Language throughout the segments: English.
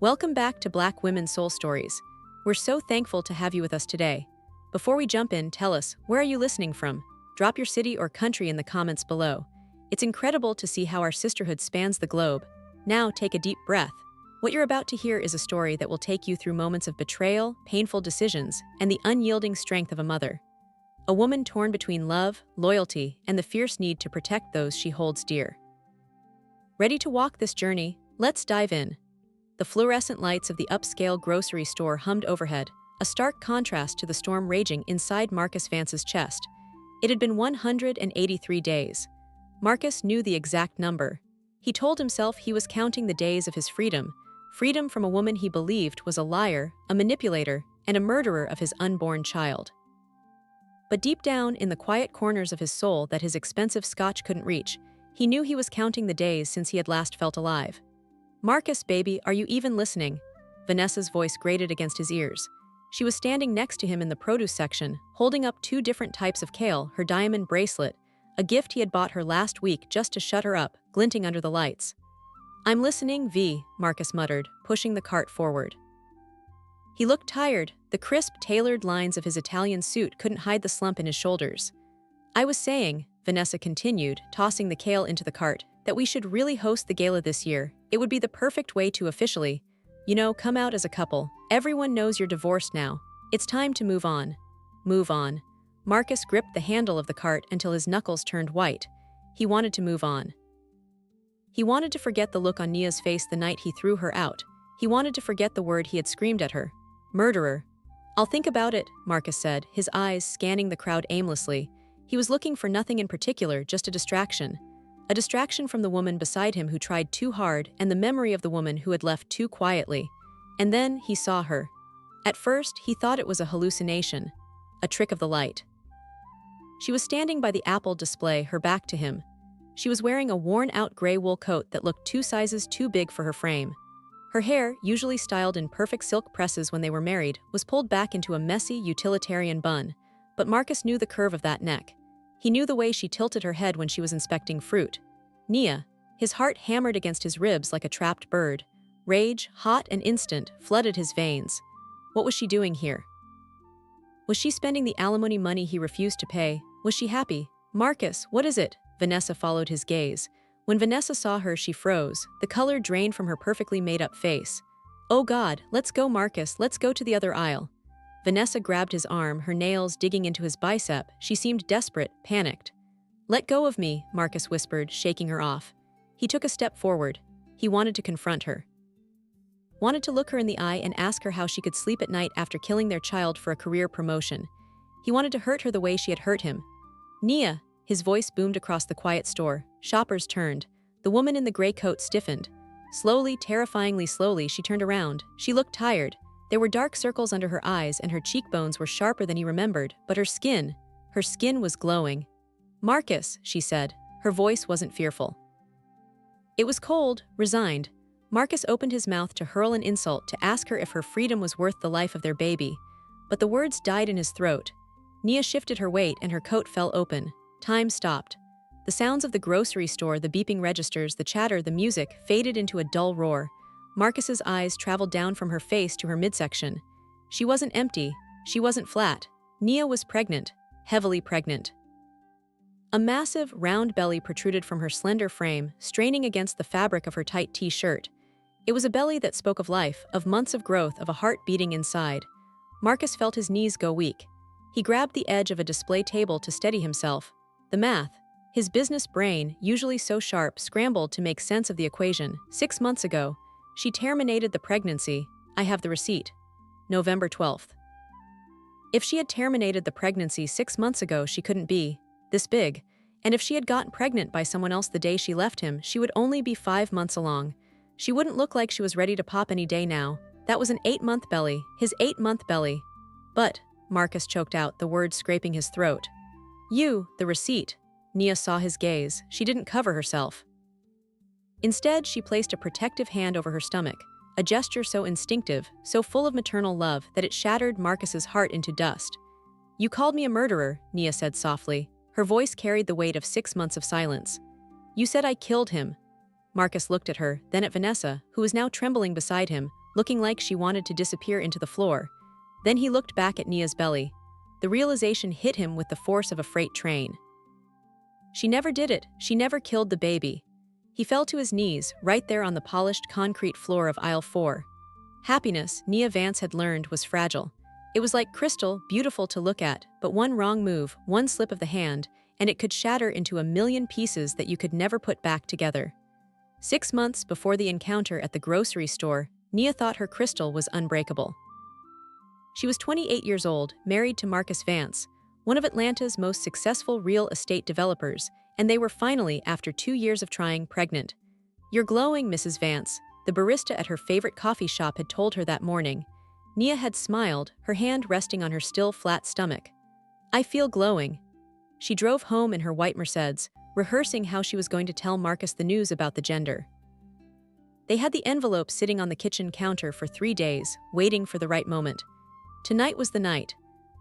Welcome back to Black Women's Soul Stories. We're so thankful to have you with us today. Before we jump in, tell us, where are you listening from? Drop your city or country in the comments below. It's incredible to see how our sisterhood spans the globe. Now take a deep breath. What you're about to hear is a story that will take you through moments of betrayal, painful decisions, and the unyielding strength of a mother. A woman torn between love, loyalty, and the fierce need to protect those she holds dear. Ready to walk this journey? Let's dive in. The fluorescent lights of the upscale grocery store hummed overhead, a stark contrast to the storm raging inside Marcus Vance's chest. It had been 183 days. Marcus knew the exact number. He told himself he was counting the days of his freedom from a woman he believed was a liar, a manipulator, and a murderer of his unborn child. But deep down in the quiet corners of his soul that his expensive scotch couldn't reach, he knew he was counting the days since he had last felt alive. "Marcus, baby, are you even listening?" Vanessa's voice grated against his ears. She was standing next to him in the produce section, holding up two different types of kale, her diamond bracelet, a gift he had bought her last week just to shut her up, glinting under the lights. "I'm listening, V," Marcus muttered, pushing the cart forward. He looked tired. The crisp, tailored lines of his Italian suit couldn't hide the slump in his shoulders. "I was saying," Vanessa continued, tossing the kale into the cart, "that we should really host the gala this year. It would be the perfect way to officially, come out as a couple. Everyone knows you're divorced now. It's time to move on." Move on. Marcus gripped the handle of the cart until his knuckles turned white. He wanted to move on. He wanted to forget the look on Nia's face the night he threw her out. He wanted to forget the word he had screamed at her. "Murderer." "I'll think about it," Marcus said, his eyes scanning the crowd aimlessly. He was looking for nothing in particular, just a distraction. A distraction from the woman beside him who tried too hard and the memory of the woman who had left too quietly. And then he saw her. At first, he thought it was a hallucination, a trick of the light. She was standing by the Apple display, her back to him. She was wearing a worn-out gray wool coat that looked 2 sizes too big for her frame. Her hair, usually styled in perfect silk presses when they were married, was pulled back into a messy, utilitarian bun. But Marcus knew the curve of that neck. He knew the way she tilted her head when she was inspecting fruit. Nia. His heart hammered against his ribs like a trapped bird. Rage, hot and instant, flooded his veins. What was she doing here? Was she spending the alimony money he refused to pay? Was she happy? "Marcus, what is it?" Vanessa followed his gaze. When Vanessa saw her, she froze. The color drained from her perfectly made-up face. "Oh God, let's go, Marcus, let's go to the other aisle." Vanessa grabbed his arm, her nails digging into his bicep. She seemed desperate, panicked. "Let go of me," Marcus whispered, shaking her off. He took a step forward. He wanted to confront her. Wanted to look her in the eye and ask her how she could sleep at night after killing their child for a career promotion. He wanted to hurt her the way she had hurt him. "Nia," his voice boomed across the quiet store. Shoppers turned. The woman in the gray coat stiffened. Slowly, terrifyingly slowly, she turned around. She looked tired. There were dark circles under her eyes and her cheekbones were sharper than he remembered, but her skin was glowing. "Marcus," she said. Her voice wasn't fearful. It was cold, resigned. Marcus opened his mouth to hurl an insult, to ask her if her freedom was worth the life of their baby. But the words died in his throat. Nia shifted her weight and her coat fell open. Time stopped. The sounds of the grocery store, the beeping registers, the chatter, the music, faded into a dull roar. Marcus's eyes traveled down from her face to her midsection. She wasn't empty. She wasn't flat. Nia was pregnant, heavily pregnant. A massive, round belly protruded from her slender frame, straining against the fabric of her tight t-shirt. It was a belly that spoke of life, of months of growth, of a heart beating inside. Marcus felt his knees go weak. He grabbed the edge of a display table to steady himself. The math. His business brain, usually so sharp, scrambled to make sense of the equation. 6 months ago, she terminated the pregnancy. I have the receipt. November 12th. If she had terminated the pregnancy 6 months ago, she couldn't be this big. And if she had gotten pregnant by someone else the day she left him, she would only be 5 months along. She wouldn't look like she was ready to pop any day now. That was an 8-month belly, his 8-month belly. "But," Marcus choked out, the words scraping his throat. The receipt." Nia saw his gaze. She didn't cover herself. Instead, she placed a protective hand over her stomach, a gesture so instinctive, so full of maternal love that it shattered Marcus's heart into dust. "You called me a murderer," Nia said softly. Her voice carried the weight of 6 months of silence. "You said I killed him." Marcus looked at her, then at Vanessa, who was now trembling beside him. looking like she wanted to disappear into the floor. Then he looked back at Nia's belly. The realization hit him with the force of a freight train. She never did it. She never killed the baby. He fell to his knees, right there on the polished concrete floor of aisle 4. Happiness, Nia Vance had learned, was fragile. It was like crystal, beautiful to look at, but one wrong move, one slip of the hand, and it could shatter into a million pieces that you could never put back together. 6 months before the encounter at the grocery store, Nia thought her crystal was unbreakable. She was 28 years old, married to Marcus Vance, one of Atlanta's most successful real estate developers, and they were finally, after 2 years of trying, pregnant. "You're glowing, Mrs. Vance," the barista at her favorite coffee shop had told her that morning. Nia had smiled, her hand resting on her still flat stomach. "I feel glowing." She drove home in her white Mercedes, rehearsing how she was going to tell Marcus the news about the gender. They had the envelope sitting on the kitchen counter for 3 days, waiting for the right moment. Tonight was the night.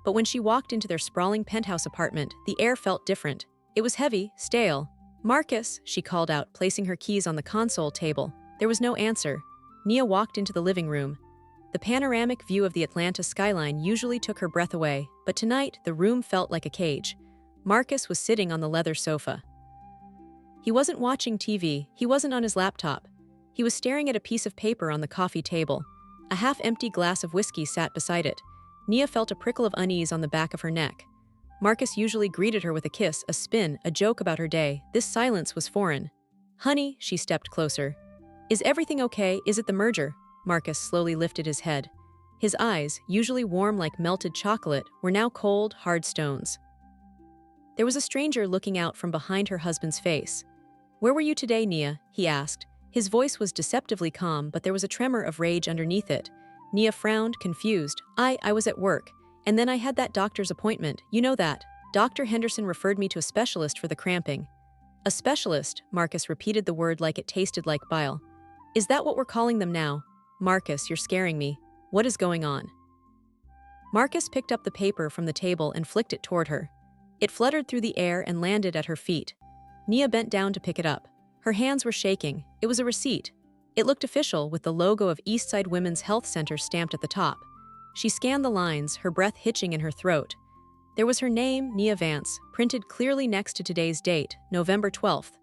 But when she walked into their sprawling penthouse apartment, the air felt different. It was heavy, stale. "Marcus," she called out, placing her keys on the console table. There was no answer. Nia walked into the living room. The panoramic view of the Atlanta skyline usually took her breath away, but tonight the room felt like a cage. Marcus was sitting on the leather sofa. He wasn't watching TV, he wasn't on his laptop. He was staring at a piece of paper on the coffee table. A half-empty glass of whiskey sat beside it. Nia felt a prickle of unease on the back of her neck. Marcus usually greeted her with a kiss, a spin, a joke about her day. This silence was foreign. "Honey," she stepped closer. "Is everything okay? Is it the merger?" Marcus slowly lifted his head. His eyes, usually warm like melted chocolate, were now cold, hard stones. There was a stranger looking out from behind her husband's face. "Where were you today, Nia?" he asked. His voice was deceptively calm, but there was a tremor of rage underneath it. Nia frowned, confused. I was at work. And then I had that doctor's appointment. You know that. Dr. Henderson referred me to a specialist for the cramping." "A specialist," Marcus repeated the word like it tasted like bile. "Is that what we're calling them now?" "Marcus, you're scaring me. What is going on?" Marcus picked up the paper from the table and flicked it toward her. It fluttered through the air and landed at her feet. Nia bent down to pick it up. Her hands were shaking. It was a receipt. It looked official, with the logo of Eastside Women's Health Center stamped at the top. She scanned the lines, her breath hitching in her throat. There was her name, Nia Vance, printed clearly next to today's date, November 12th.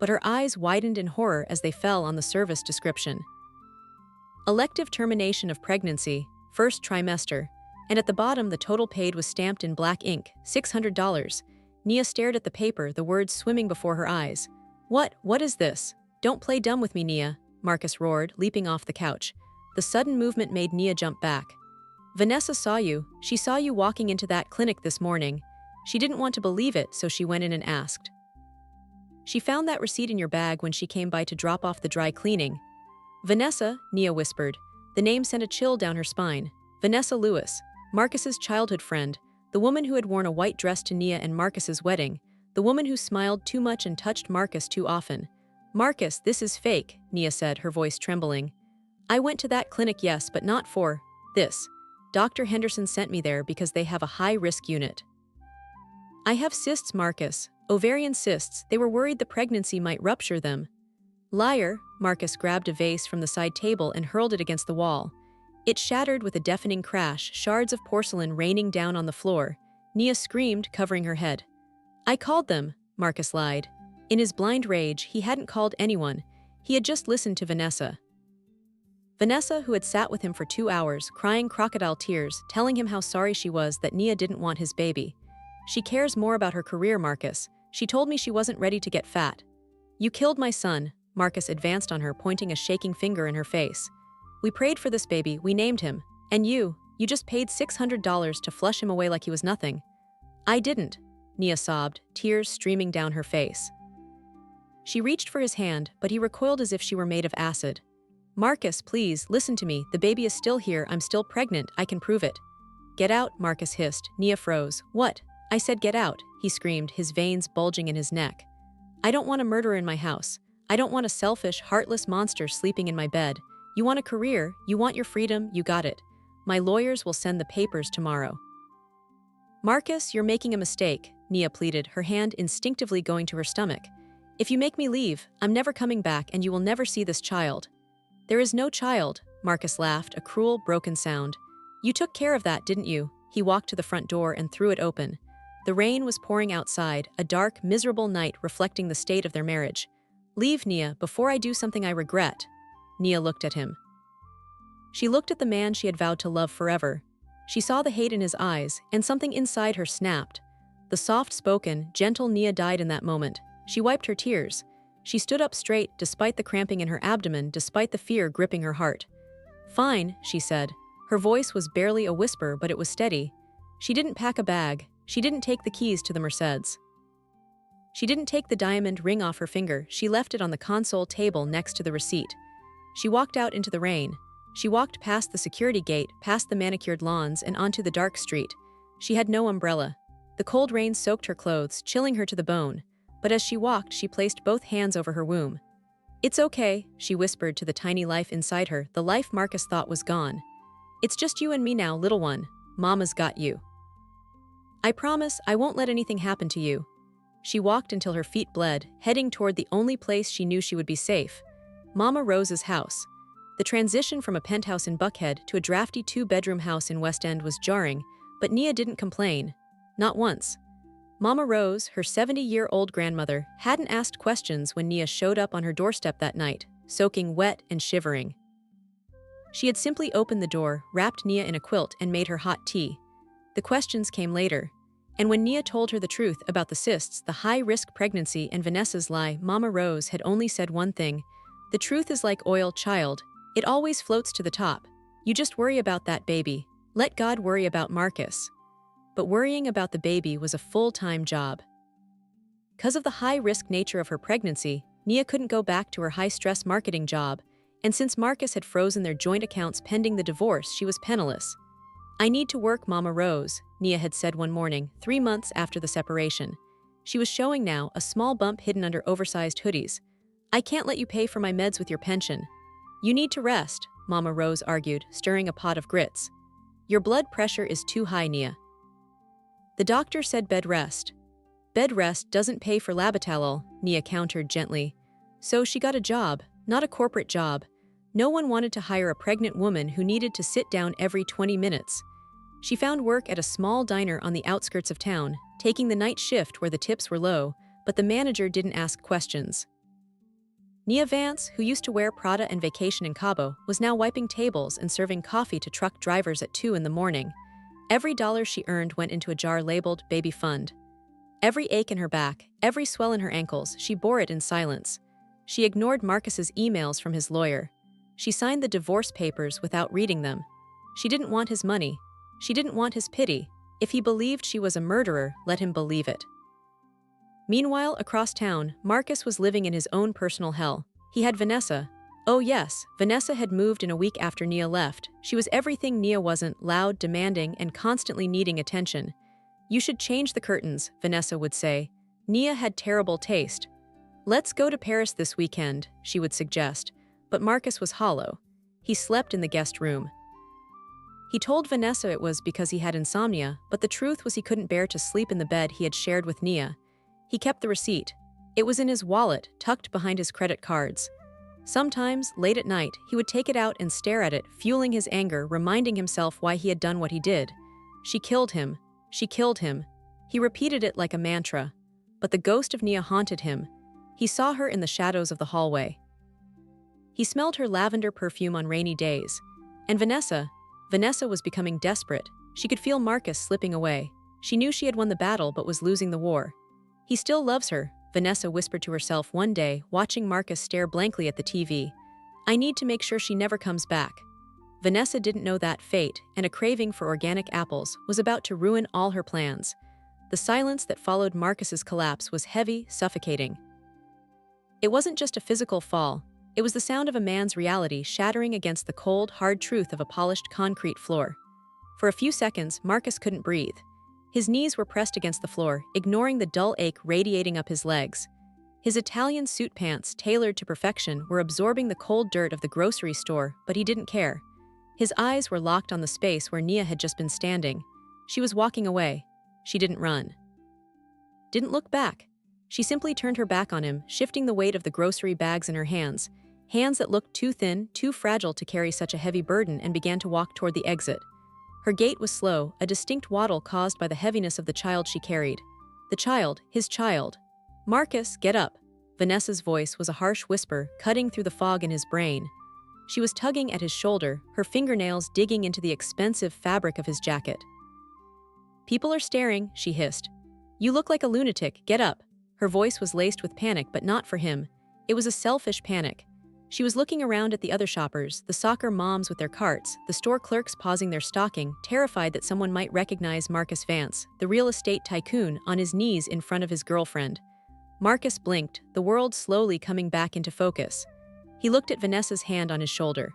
But her eyes widened in horror as they fell on the service description. "Elective termination of pregnancy, first trimester." And at the bottom, the total paid was stamped in black ink, $600. Nia stared at the paper, the words swimming before her eyes. What is this?" "Don't play dumb with me, Nia," Marcus roared, leaping off the couch. The sudden movement made Nia jump back. "Vanessa saw you. She saw you walking into that clinic this morning. She didn't want to believe it, so she went in and asked. She found that receipt in your bag when she came by to drop off the dry cleaning." "Vanessa," Nia whispered. The name sent a chill down her spine. Vanessa Lewis, Marcus's childhood friend, the woman who had worn a white dress to Nia and Marcus's wedding, the woman who smiled too much and touched Marcus too often. "Marcus, this is fake," Nia said, her voice trembling. "I went to that clinic, yes, but not for this. Dr. Henderson sent me there because they have a high-risk unit." "I have cysts, Marcus. Ovarian cysts. They were worried the pregnancy might rupture them." "Liar," Marcus grabbed a vase from the side table and hurled it against the wall. It shattered with a deafening crash, shards of porcelain raining down on the floor. Nia screamed, covering her head. "I called them," Marcus lied. In his blind rage, he hadn't called anyone. He had just listened to Vanessa. Vanessa, who had sat with him for 2 hours, crying crocodile tears, telling him how sorry she was that Nia didn't want his baby. "She cares more about her career, Marcus. She told me she wasn't ready to get fat." "You killed my son," Marcus advanced on her, pointing a shaking finger in her face. "We prayed for this baby, we named him. And you just paid $600 to flush him away like he was nothing." "I didn't," Nia sobbed, tears streaming down her face. She reached for his hand, but he recoiled as if she were made of acid. "Marcus, please, listen to me. The baby is still here. I'm still pregnant. I can prove it." "Get out," Marcus hissed. Nia froze. "What?" "I said get out," he screamed, his veins bulging in his neck. "I don't want a murderer in my house. I don't want a selfish, heartless monster sleeping in my bed. You want a career, you want your freedom, you got it. My lawyers will send the papers tomorrow." "Marcus, you're making a mistake," Nia pleaded, her hand instinctively going to her stomach. "If you make me leave, I'm never coming back and you will never see this child." "There is no child," Marcus laughed, a cruel, broken sound. You took care of that, didn't you? He walked to the front door and threw it open. The rain was pouring outside, a dark, miserable night reflecting the state of their marriage. Leave, Nia, before I do something I regret. Nia looked at him. She looked at the man she had vowed to love forever. She saw the hate in his eyes, and something inside her snapped. The soft-spoken, gentle Nia died in that moment. She wiped her tears. She stood up straight, despite the cramping in her abdomen, despite the fear gripping her heart. Fine, she said. Her voice was barely a whisper, but it was steady. She didn't pack a bag. She didn't take the keys to the Mercedes. She didn't take the diamond ring off her finger. She left it on the console table next to the receipt. She walked out into the rain. She walked past the security gate, past the manicured lawns, and onto the dark street. She had no umbrella. The cold rain soaked her clothes, chilling her to the bone. But as she walked, she placed both hands over her womb. It's okay, she whispered to the tiny life inside her, the life Marcus thought was gone. It's just you and me now, little one. Mama's got you. I promise I won't let anything happen to you. She walked until her feet bled, heading toward the only place she knew she would be safe. Mama Rose's house. The transition from a penthouse in Buckhead to a drafty two-bedroom house in West End was jarring, but Nia didn't complain. Not once. Mama Rose, her 70-year-old grandmother, hadn't asked questions when Nia showed up on her doorstep that night, soaking wet and shivering. She had simply opened the door, wrapped Nia in a quilt, and made her hot tea. The questions came later. And when Nia told her the truth about the cysts, the high-risk pregnancy, and Vanessa's lie, Mama Rose had only said one thing. The truth is like oil, child. It always floats to the top. You just worry about that baby. Let God worry about Marcus. But worrying about the baby was a full-time job. Because of the high-risk nature of her pregnancy, Nia couldn't go back to her high-stress marketing job, and since Marcus had frozen their joint accounts pending the divorce, she was penniless. I need to work, Mama Rose, Nia had said one morning, 3 months after the separation. She was showing now, a small bump hidden under oversized hoodies. I can't let you pay for my meds with your pension. You need to rest, Mama Rose argued, stirring a pot of grits. Your blood pressure is too high, Nia. The doctor said bed rest. Bed rest doesn't pay for Labotalol, Nia countered gently. So she got a job, not a corporate job. No one wanted to hire a pregnant woman who needed to sit down every 20 minutes. She found work at a small diner on the outskirts of town, taking the night shift where the tips were low, but the manager didn't ask questions. Nia Vance, who used to wear Prada and vacation in Cabo, was now wiping tables and serving coffee to truck drivers at 2 in the morning. Every dollar she earned went into a jar labeled Baby Fund. Every ache in her back, every swell in her ankles, she bore it in silence. She ignored Marcus's emails from his lawyer. She signed the divorce papers without reading them. She didn't want his money. She didn't want his pity. If he believed she was a murderer, let him believe it. Meanwhile, across town, Marcus was living in his own personal hell. He had Vanessa. Oh yes, Vanessa had moved in a week after Nia left. She was everything Nia wasn't, loud, demanding, and constantly needing attention. You should change the curtains, Vanessa would say. Nia had terrible taste. Let's go to Paris this weekend, she would suggest. But Marcus was hollow. He slept in the guest room. He told Vanessa it was because he had insomnia, but the truth was he couldn't bear to sleep in the bed he had shared with Nia. He kept the receipt. It was in his wallet, tucked behind his credit cards. Sometimes, late at night, he would take it out and stare at it, fueling his anger, reminding himself why he had done what he did. She killed him. She killed him. He repeated it like a mantra. But the ghost of Nia haunted him. He saw her in the shadows of the hallway. He smelled her lavender perfume on rainy days. And Vanessa was becoming desperate. She could feel Marcus slipping away. She knew she had won the battle but was losing the war. He still loves her, Vanessa whispered to herself one day, watching Marcus stare blankly at the TV. I need to make sure she never comes back. Vanessa didn't know that fate, and a craving for organic apples, was about to ruin all her plans. The silence that followed Marcus's collapse was heavy, suffocating. It wasn't just a physical fall. It was the sound of a man's reality shattering against the cold, hard truth of a polished concrete floor. For a few seconds, Marcus couldn't breathe. His knees were pressed against the floor, ignoring the dull ache radiating up his legs. His Italian suit pants, tailored to perfection, were absorbing the cold dirt of the grocery store, but he didn't care. His eyes were locked on the space where Nia had just been standing. She was walking away. She didn't run. Didn't look back. She simply turned her back on him, shifting the weight of the grocery bags in her hands. hands that looked too thin, too fragile to carry such a heavy burden, and began to walk toward the exit. Her gait was slow, a distinct waddle caused by the heaviness of the child she carried. The child, his child. "Marcus, get up." Vanessa's voice was a harsh whisper, cutting through the fog in his brain. She was tugging at his shoulder, her fingernails digging into the expensive fabric of his jacket. "People are staring," she hissed. "You look like a lunatic, get up." Her voice was laced with panic, but not for him. It was a selfish panic. She was looking around at the other shoppers, the soccer moms with their carts, the store clerks pausing their stocking, terrified that someone might recognize Marcus Vance, the real estate tycoon, on his knees in front of his girlfriend. Marcus blinked, the world slowly coming back into focus. He looked at Vanessa's hand on his shoulder.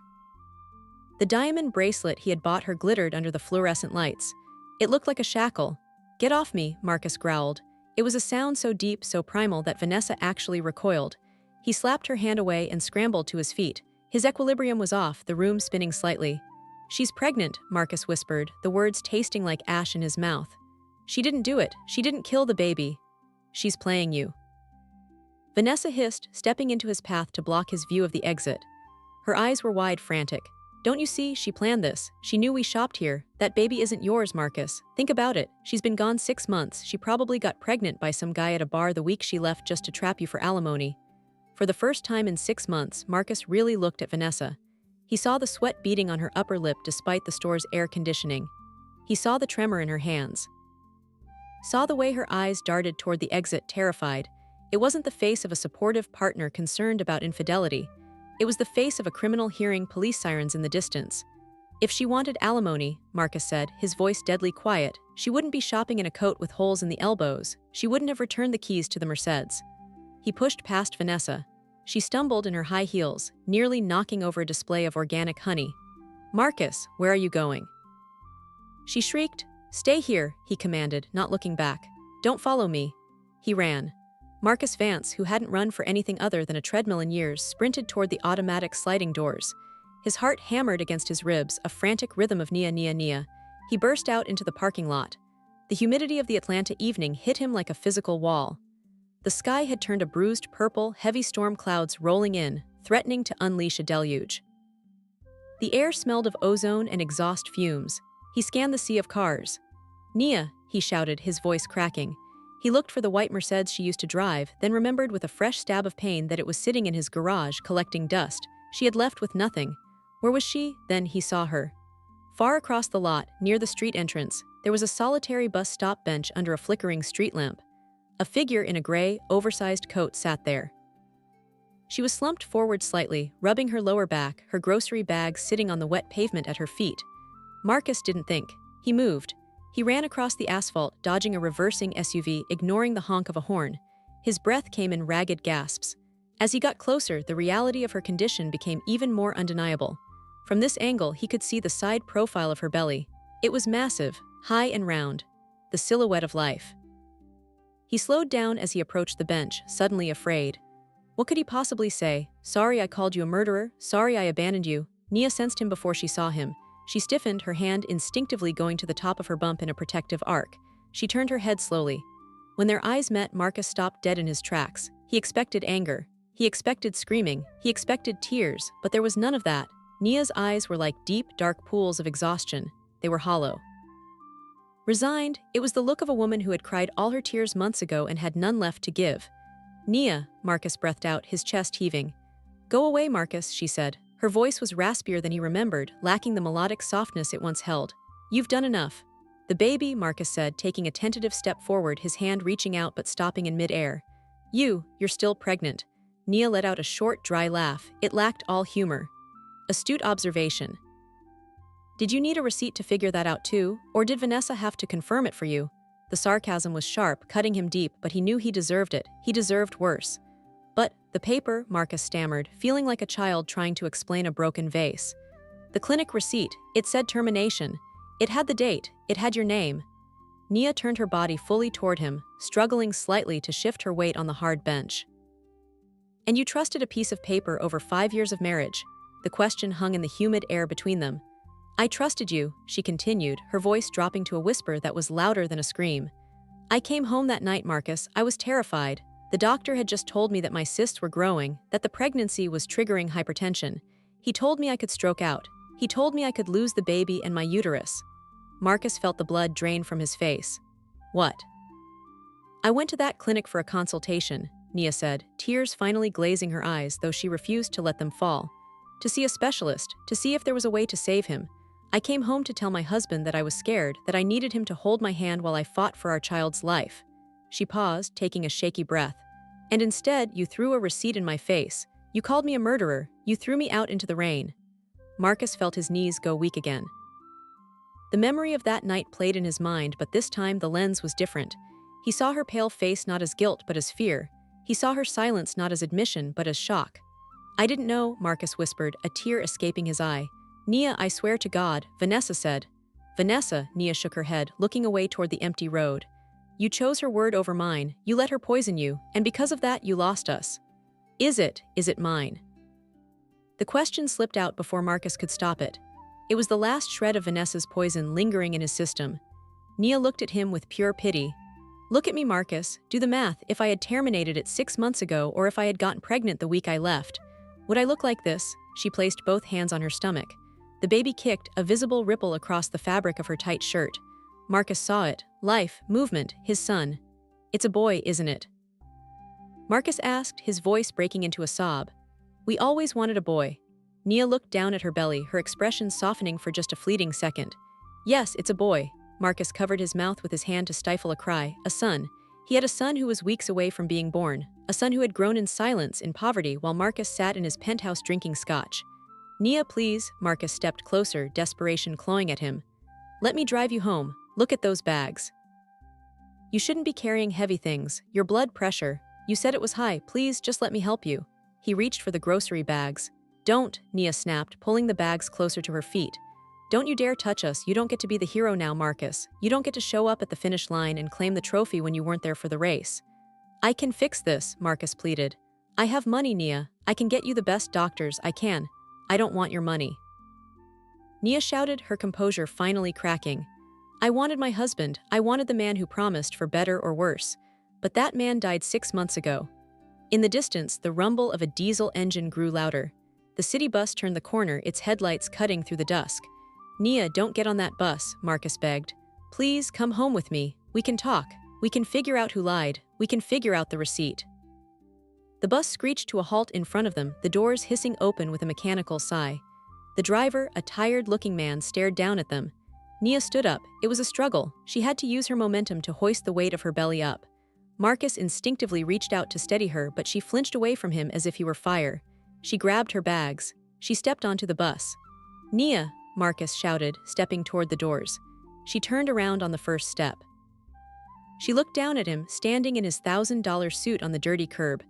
The diamond bracelet he had bought her glittered under the fluorescent lights. It looked like a shackle. "Get off me," Marcus growled. It was a sound so deep, so primal that Vanessa actually recoiled. He slapped her hand away and scrambled to his feet. His equilibrium was off, the room spinning slightly. "She's pregnant," Marcus whispered, the words tasting like ash in his mouth. "She didn't do it. She didn't kill the baby. She's playing you." Vanessa hissed, stepping into his path to block his view of the exit. Her eyes were wide, frantic. "Don't you see? She planned this. She knew we shopped here. That baby isn't yours, Marcus. Think about it. She's been gone 6 months. She probably got pregnant by some guy at a bar the week she left just to trap you for alimony." For the first time in 6 months, Marcus really looked at Vanessa. He saw the sweat beading on her upper lip despite the store's air conditioning. He saw the tremor in her hands. Saw the way her eyes darted toward the exit, terrified. It wasn't the face of a supportive partner concerned about infidelity. It was the face of a criminal hearing police sirens in the distance. "If she wanted alimony," Marcus said, his voice deadly quiet, "she wouldn't be shopping in a coat with holes in the elbows. She wouldn't have returned the keys to the Mercedes." He pushed past Vanessa. She stumbled in her high heels, nearly knocking over a display of organic honey. "Marcus, where are you going?" She shrieked. "Stay here," he commanded, not looking back. "Don't follow me." He ran. Marcus Vance, who hadn't run for anything other than a treadmill in years, sprinted toward the automatic sliding doors. His heart hammered against his ribs, a frantic rhythm of Nia, Nia, Nia. He burst out into the parking lot. The humidity of the Atlanta evening hit him like a physical wall. The sky had turned a bruised purple, heavy storm clouds rolling in, threatening to unleash a deluge. The air smelled of ozone and exhaust fumes. He scanned the sea of cars. "Nia," he shouted, his voice cracking. He looked for the white Mercedes she used to drive, then remembered with a fresh stab of pain that it was sitting in his garage collecting dust. She had left with nothing. Where was she? Then he saw her. Far across the lot, near the street entrance, there was a solitary bus stop bench under a flickering street lamp. A figure in a gray, oversized coat sat there. She was slumped forward slightly, rubbing her lower back, her grocery bag sitting on the wet pavement at her feet. Marcus didn't think. He moved. He ran across the asphalt, dodging a reversing SUV, ignoring the honk of a horn. His breath came in ragged gasps. As he got closer, the reality of her condition became even more undeniable. From this angle, he could see the side profile of her belly. It was massive, high and round. The silhouette of life. He slowed down as he approached the bench, suddenly afraid. What could he possibly say? "Sorry I called you a murderer. Sorry I abandoned you." Nia sensed him before she saw him. She stiffened, her hand instinctively going to the top of her bump in a protective arc. She turned her head slowly. When their eyes met, Marcus stopped dead in his tracks. He expected anger. He expected screaming. He expected tears, but there was none of that. Nia's eyes were like deep, dark pools of exhaustion. They were hollow. Resigned, it was the look of a woman who had cried all her tears months ago and had none left to give. "Nia," Marcus breathed out, his chest heaving. "Go away, Marcus," she said. Her voice was raspier than he remembered, lacking the melodic softness it once held. "You've done enough." "The baby," Marcus said, taking a tentative step forward, his hand reaching out but stopping in mid-air. You're still pregnant." Nia let out a short, dry laugh. It lacked all humor. Astute observation. "Did you need a receipt to figure that out too, or did Vanessa have to confirm it for you?" The sarcasm was sharp, cutting him deep, but he knew he deserved it. He deserved worse. "But, the paper," Marcus stammered, feeling like a child trying to explain a broken vase. "The clinic receipt, it said termination. It had the date, it had your name." Nia turned her body fully toward him, struggling slightly to shift her weight on the hard bench. "And you trusted a piece of paper over 5 years of marriage?" The question hung in the humid air between them. "I trusted you," she continued, her voice dropping to a whisper that was louder than a scream. "I came home that night, Marcus. I was terrified. The doctor had just told me that my cysts were growing, that the pregnancy was triggering hypertension. He told me I could stroke out. He told me I could lose the baby and my uterus. Marcus felt the blood drain from his face. What? I went to that clinic for a consultation, Nia said, tears finally glazing her eyes, though she refused to let them fall. To see a specialist, to see if there was a way to save him. I came home to tell my husband that I was scared, that I needed him to hold my hand while I fought for our child's life. She paused, taking a shaky breath. And instead, you threw a receipt in my face. You called me a murderer. You threw me out into the rain. Marcus felt his knees go weak again. The memory of that night played in his mind, but this time the lens was different. He saw her pale face not as guilt but as fear. He saw her silence not as admission but as shock. I didn't know, Marcus whispered, a tear escaping his eye. Nia, I swear to God, Vanessa said. Vanessa, Nia shook her head, looking away toward the empty road. You chose her word over mine, you let her poison you, and because of that you lost us. Is it mine? The question slipped out before Marcus could stop it. It was the last shred of Vanessa's poison lingering in his system. Nia looked at him with pure pity. Look at me, Marcus. Do the math. If I had terminated it 6 months ago or if I had gotten pregnant the week I left, would I look like this? She placed both hands on her stomach. The baby kicked, a visible ripple across the fabric of her tight shirt. Marcus saw it. Life, movement, his son. It's a boy, isn't it? Marcus asked, his voice breaking into a sob. We always wanted a boy. Nia looked down at her belly, her expression softening for just a fleeting second. Yes, it's a boy. Marcus covered his mouth with his hand to stifle a cry. A son. He had a son who was weeks away from being born. A son who had grown in silence, in poverty, while Marcus sat in his penthouse drinking scotch. Nia, please. Marcus stepped closer, desperation clawing at him. Let me drive you home. Look at those bags. You shouldn't be carrying heavy things. Your blood pressure. You said it was high. Please, just let me help you. He reached for the grocery bags. Don't, Nia snapped, pulling the bags closer to her feet. Don't you dare touch us. You don't get to be the hero now, Marcus. You don't get to show up at the finish line and claim the trophy when you weren't there for the race. I can fix this, Marcus pleaded. I have money, Nia. I can get you the best doctors. I can. I don't want your money. Nia shouted, her composure finally cracking. I wanted my husband. I wanted the man who promised for better or worse. But that man died 6 months ago. In the distance, the rumble of a diesel engine grew louder. The city bus turned the corner, its headlights cutting through the dusk. Nia, don't get on that bus, Marcus begged. Please, come home with me. We can talk. We can figure out who lied. We can figure out the receipt. The bus screeched to a halt in front of them, the doors hissing open with a mechanical sigh. The driver, a tired-looking man, stared down at them. Nia stood up. It was a struggle. She had to use her momentum to hoist the weight of her belly up. Marcus instinctively reached out to steady her, but she flinched away from him as if he were fire. She grabbed her bags. She stepped onto the bus. Nia, Marcus shouted, stepping toward the doors. She turned around on the first step. She looked down at him, standing in his $1,000 suit on the dirty curb.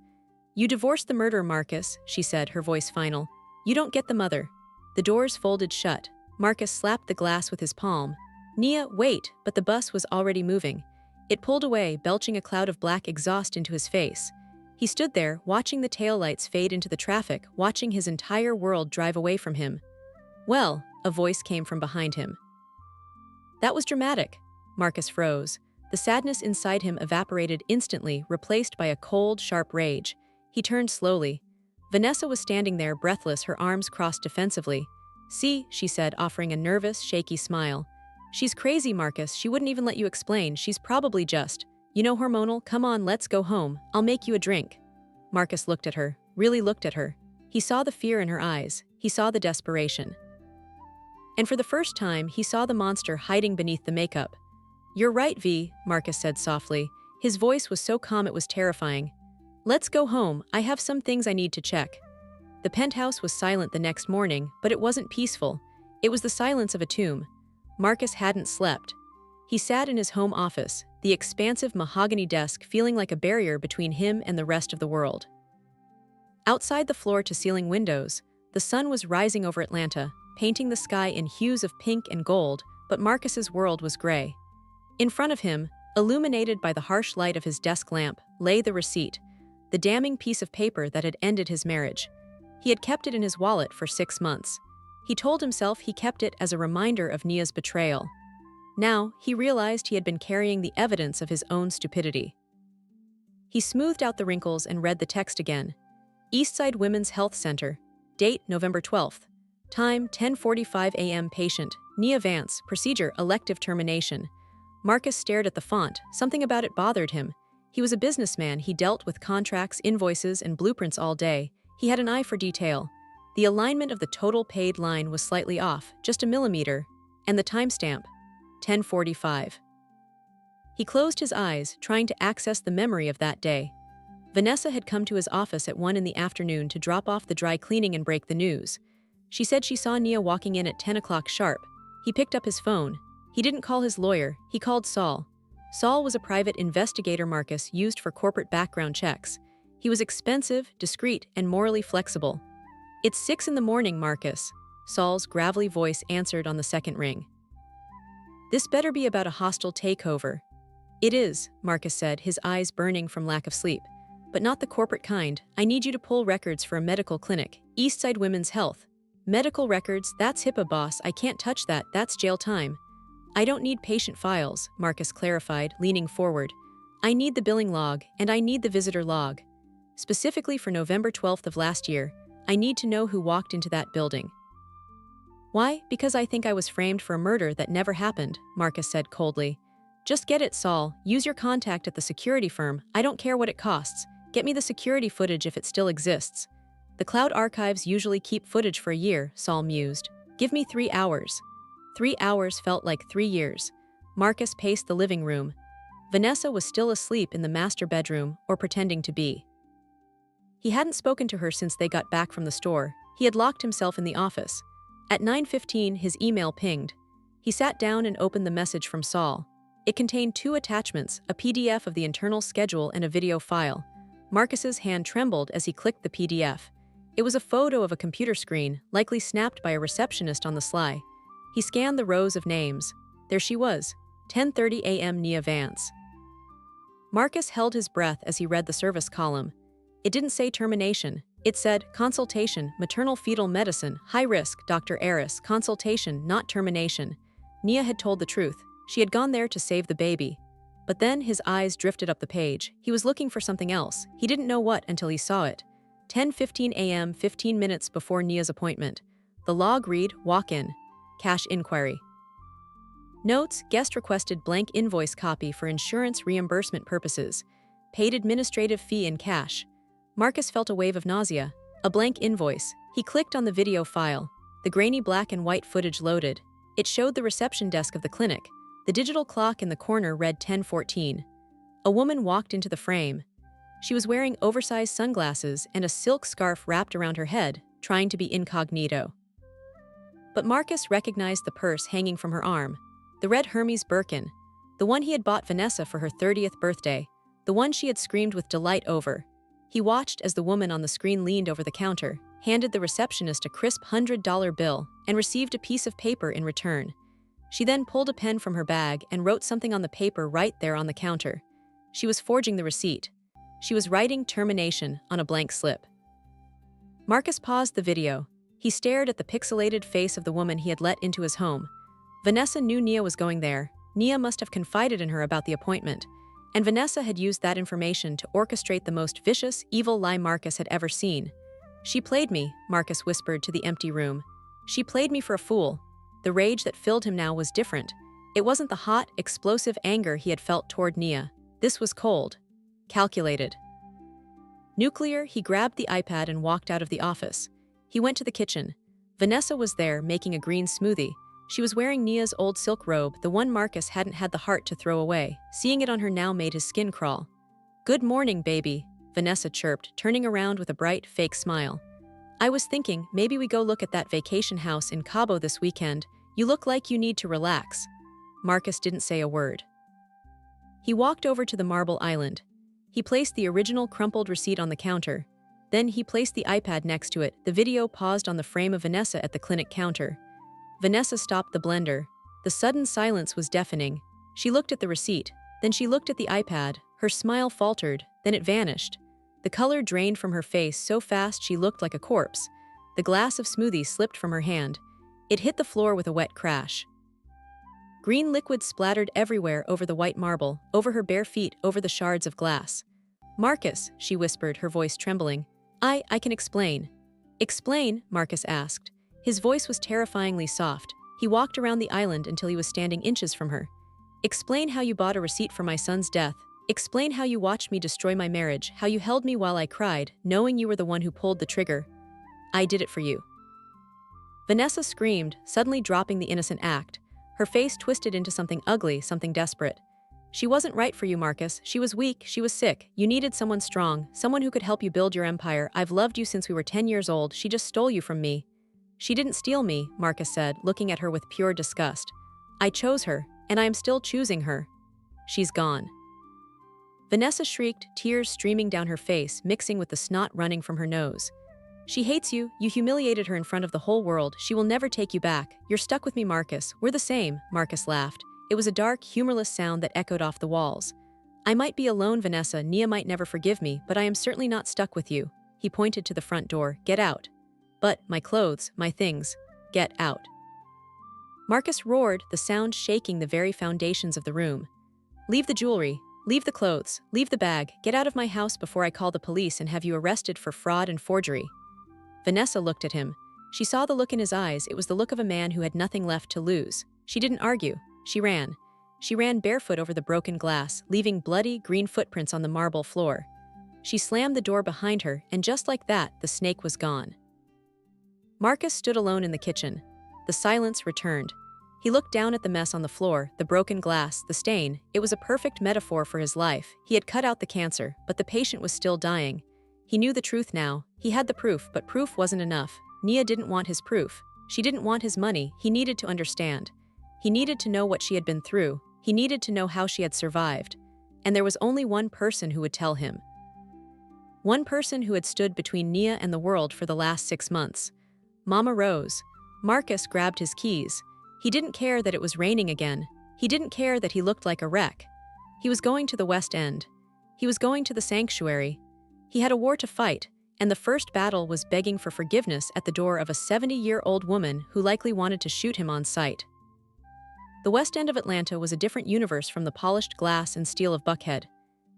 You divorced the murderer, Marcus, she said, her voice final. You don't get the mother. The doors folded shut. Marcus slapped the glass with his palm. Nia, wait, but the bus was already moving. It pulled away, belching a cloud of black exhaust into his face. He stood there, watching the taillights fade into the traffic, watching his entire world drive away from him. Well, a voice came from behind him. That was dramatic. Marcus froze. The sadness inside him evaporated instantly, replaced by a cold, sharp rage. He turned slowly. Vanessa was standing there, breathless, her arms crossed defensively. See, she said, offering a nervous, shaky smile. She's crazy, Marcus. She wouldn't even let you explain. She's probably just, hormonal. Come on, let's go home. I'll make you a drink. Marcus looked at her, really looked at her. He saw the fear in her eyes. He saw the desperation. And for the first time, he saw the monster hiding beneath the makeup. You're right, V, Marcus said softly. His voice was so calm it was terrifying. Let's go home. I have some things I need to check. The penthouse was silent the next morning, but it wasn't peaceful. It was the silence of a tomb. Marcus hadn't slept. He sat in his home office, the expansive mahogany desk feeling like a barrier between him and the rest of the world. Outside the floor-to-ceiling windows, the sun was rising over Atlanta, painting the sky in hues of pink and gold, but Marcus's world was gray. In front of him, illuminated by the harsh light of his desk lamp, lay the receipt, the damning piece of paper that had ended his marriage. He had kept it in his wallet for 6 months. He told himself he kept it as a reminder of Nia's betrayal. Now, he realized he had been carrying the evidence of his own stupidity. He smoothed out the wrinkles and read the text again. Eastside Women's Health Center. Date, November 12th. Time, 10:45 a.m. Patient, Nia Vance. Procedure, elective termination. Marcus stared at the font. Something about it bothered him. He was a businessman. He dealt with contracts, invoices, and blueprints all day. He had an eye for detail. The alignment of the total paid line was slightly off, just a millimeter, and the timestamp, 10:45. He closed his eyes, trying to access the memory of that day. Vanessa had come to his office at 1 in the afternoon to drop off the dry cleaning and break the news. She said she saw Nia walking in at 10 o'clock sharp. He picked up his phone. He didn't call his lawyer, he called Saul. Saul was a private investigator Marcus used for corporate background checks. He was expensive, discreet, and morally flexible. "It's 6 in the morning, Marcus," Saul's gravelly voice answered on the second ring. "This better be about a hostile takeover." "It is," Marcus said, his eyes burning from lack of sleep. "But not the corporate kind. I need you to pull records for a medical clinic, Eastside Women's Health." "Medical records? That's HIPAA, boss. I can't touch that. That's jail time." "I don't need patient files," Marcus clarified, leaning forward. "I need the billing log, and I need the visitor log. Specifically for November 12th of last year, I need to know who walked into that building." "Why? Because I think I was framed for a murder that never happened," Marcus said coldly. "Just get it, Saul. Use your contact at the security firm. I don't care what it costs. Get me the security footage if it still exists." "The cloud archives usually keep footage for a year," Saul mused. "Give me 3 hours." 3 hours felt like 3 years. Marcus paced the living room. Vanessa was still asleep in the master bedroom, or pretending to be. He hadn't spoken to her since they got back from the store. He had locked himself in the office. At 9:15, his email pinged. He sat down and opened the message from Saul. It contained 2 attachments, a PDF of the internal schedule and a video file. Marcus's hand trembled as he clicked the PDF. It was a photo of a computer screen, likely snapped by a receptionist on the sly. He scanned the rows of names. There she was, 10:30 a.m. Nia Vance. Marcus held his breath as he read the service column. It didn't say termination. It said, consultation, maternal fetal medicine, high risk, Dr. Eris, consultation, not termination. Nia had told the truth. She had gone there to save the baby. But then his eyes drifted up the page. He was looking for something else. He didn't know what until he saw it. 10:15 a.m., 15 minutes before Nia's appointment. The log read, walk-in. Cash inquiry. Notes, guest requested blank invoice copy for insurance reimbursement purposes. Paid administrative fee in cash. Marcus felt a wave of nausea. A blank invoice. He clicked on the video file. The grainy black and white footage loaded. It showed the reception desk of the clinic. The digital clock in the corner read 10:14. A woman walked into the frame. She was wearing oversized sunglasses and a silk scarf wrapped around her head, trying to be incognito. But Marcus recognized the purse hanging from her arm. The red Hermes Birkin. The one he had bought Vanessa for her 30th birthday. The one she had screamed with delight over. He watched as the woman on the screen leaned over the counter, handed the receptionist a crisp $100 bill, and received a piece of paper in return. She then pulled a pen from her bag and wrote something on the paper right there on the counter. She was forging the receipt. She was writing termination on a blank slip. Marcus paused the video. He stared at the pixelated face of the woman he had let into his home. Vanessa knew Nia was going there. Nia must have confided in her about the appointment. And Vanessa had used that information to orchestrate the most vicious, evil lie Marcus had ever seen. "She played me," Marcus whispered to the empty room. "She played me for a fool." The rage that filled him now was different. It wasn't the hot, explosive anger he had felt toward Nia. This was cold. Calculated. Nuclear, he grabbed the iPad and walked out of the office. He went to the kitchen. Vanessa was there, making a green smoothie. She was wearing Nia's old silk robe, the one Marcus hadn't had the heart to throw away. Seeing it on her now made his skin crawl. "Good morning, baby," Vanessa chirped, turning around with a bright, fake smile. "I was thinking, maybe we go look at that vacation house in Cabo this weekend. You look like you need to relax." Marcus didn't say a word. He walked over to the marble island. He placed the original crumpled receipt on the counter. Then he placed the iPad next to it. The video paused on the frame of Vanessa at the clinic counter. Vanessa stopped the blender. The sudden silence was deafening. She looked at the receipt. Then she looked at the iPad. Her smile faltered. Then it vanished. The color drained from her face so fast she looked like a corpse. The glass of smoothie slipped from her hand. It hit the floor with a wet crash. Green liquid splattered everywhere over the white marble, over her bare feet, over the shards of glass. Marcus, she whispered, her voice trembling. I can explain. Explain? Marcus asked. His voice was terrifyingly soft. He walked around the island until he was standing inches from her. Explain how you bought a receipt for my son's death. Explain how you watched me destroy my marriage, how you held me while I cried, knowing you were the one who pulled the trigger. I did it for you. Vanessa screamed, suddenly dropping the innocent act. Her face twisted into something ugly, something desperate. She wasn't right for you, Marcus. She was weak, she was sick. You needed someone strong, someone who could help you build your empire. I've loved you since we were 10 years old. She just stole you from me. She didn't steal me, Marcus said, looking at her with pure disgust. I chose her, and I am still choosing her. She's gone. Vanessa shrieked, tears streaming down her face, mixing with the snot running from her nose. She hates you. You humiliated her in front of the whole world. She will never take you back. You're stuck with me, Marcus. We're the same, Marcus laughed. It was a dark, humorless sound that echoed off the walls. I might be alone, Vanessa. Nia might never forgive me, but I am certainly not stuck with you. He pointed to the front door. Get out. But, my clothes, my things. Get out. Marcus roared, the sound shaking the very foundations of the room. Leave the jewelry. Leave the clothes. Leave the bag. Get out of my house before I call the police and have you arrested for fraud and forgery. Vanessa looked at him. She saw the look in his eyes. It was the look of a man who had nothing left to lose. She didn't argue. She ran. She ran barefoot over the broken glass, leaving bloody, green footprints on the marble floor. She slammed the door behind her, and just like that, the snake was gone. Marcus stood alone in the kitchen. The silence returned. He looked down at the mess on the floor, the broken glass, the stain. It was a perfect metaphor for his life. He had cut out the cancer, but the patient was still dying. He knew the truth now. He had the proof, but proof wasn't enough. Nia didn't want his proof. She didn't want his money. He needed to understand. He needed to know what she had been through. He needed to know how she had survived. And there was only one person who would tell him. One person who had stood between Nia and the world for the last 6 months. Mama Rose. Marcus grabbed his keys. He didn't care that it was raining again. He didn't care that he looked like a wreck. He was going to the West End. He was going to the sanctuary. He had a war to fight, and the first battle was begging for forgiveness at the door of a 70-year-old woman who likely wanted to shoot him on sight. The West End of Atlanta was a different universe from the polished glass and steel of Buckhead.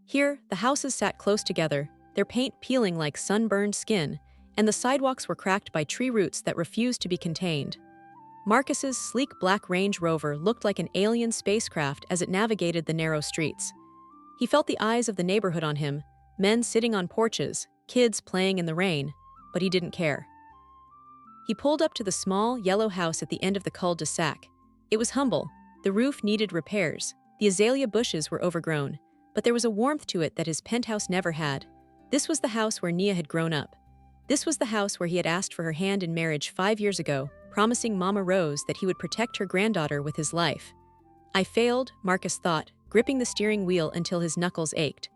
Here, the houses sat close together, their paint peeling like sunburned skin, and the sidewalks were cracked by tree roots that refused to be contained. Marcus's sleek black Range Rover looked like an alien spacecraft as it navigated the narrow streets. He felt the eyes of the neighborhood on him, men sitting on porches, kids playing in the rain, but he didn't care. He pulled up to the small, yellow house at the end of the cul-de-sac. It was humble. The roof needed repairs. The azalea bushes were overgrown, but there was a warmth to it that his penthouse never had. This was the house where Nia had grown up. This was the house where he had asked for her hand in marriage 5 years ago, promising Mama Rose that he would protect her granddaughter with his life. I failed, Marcus thought, gripping the steering wheel until his knuckles ached.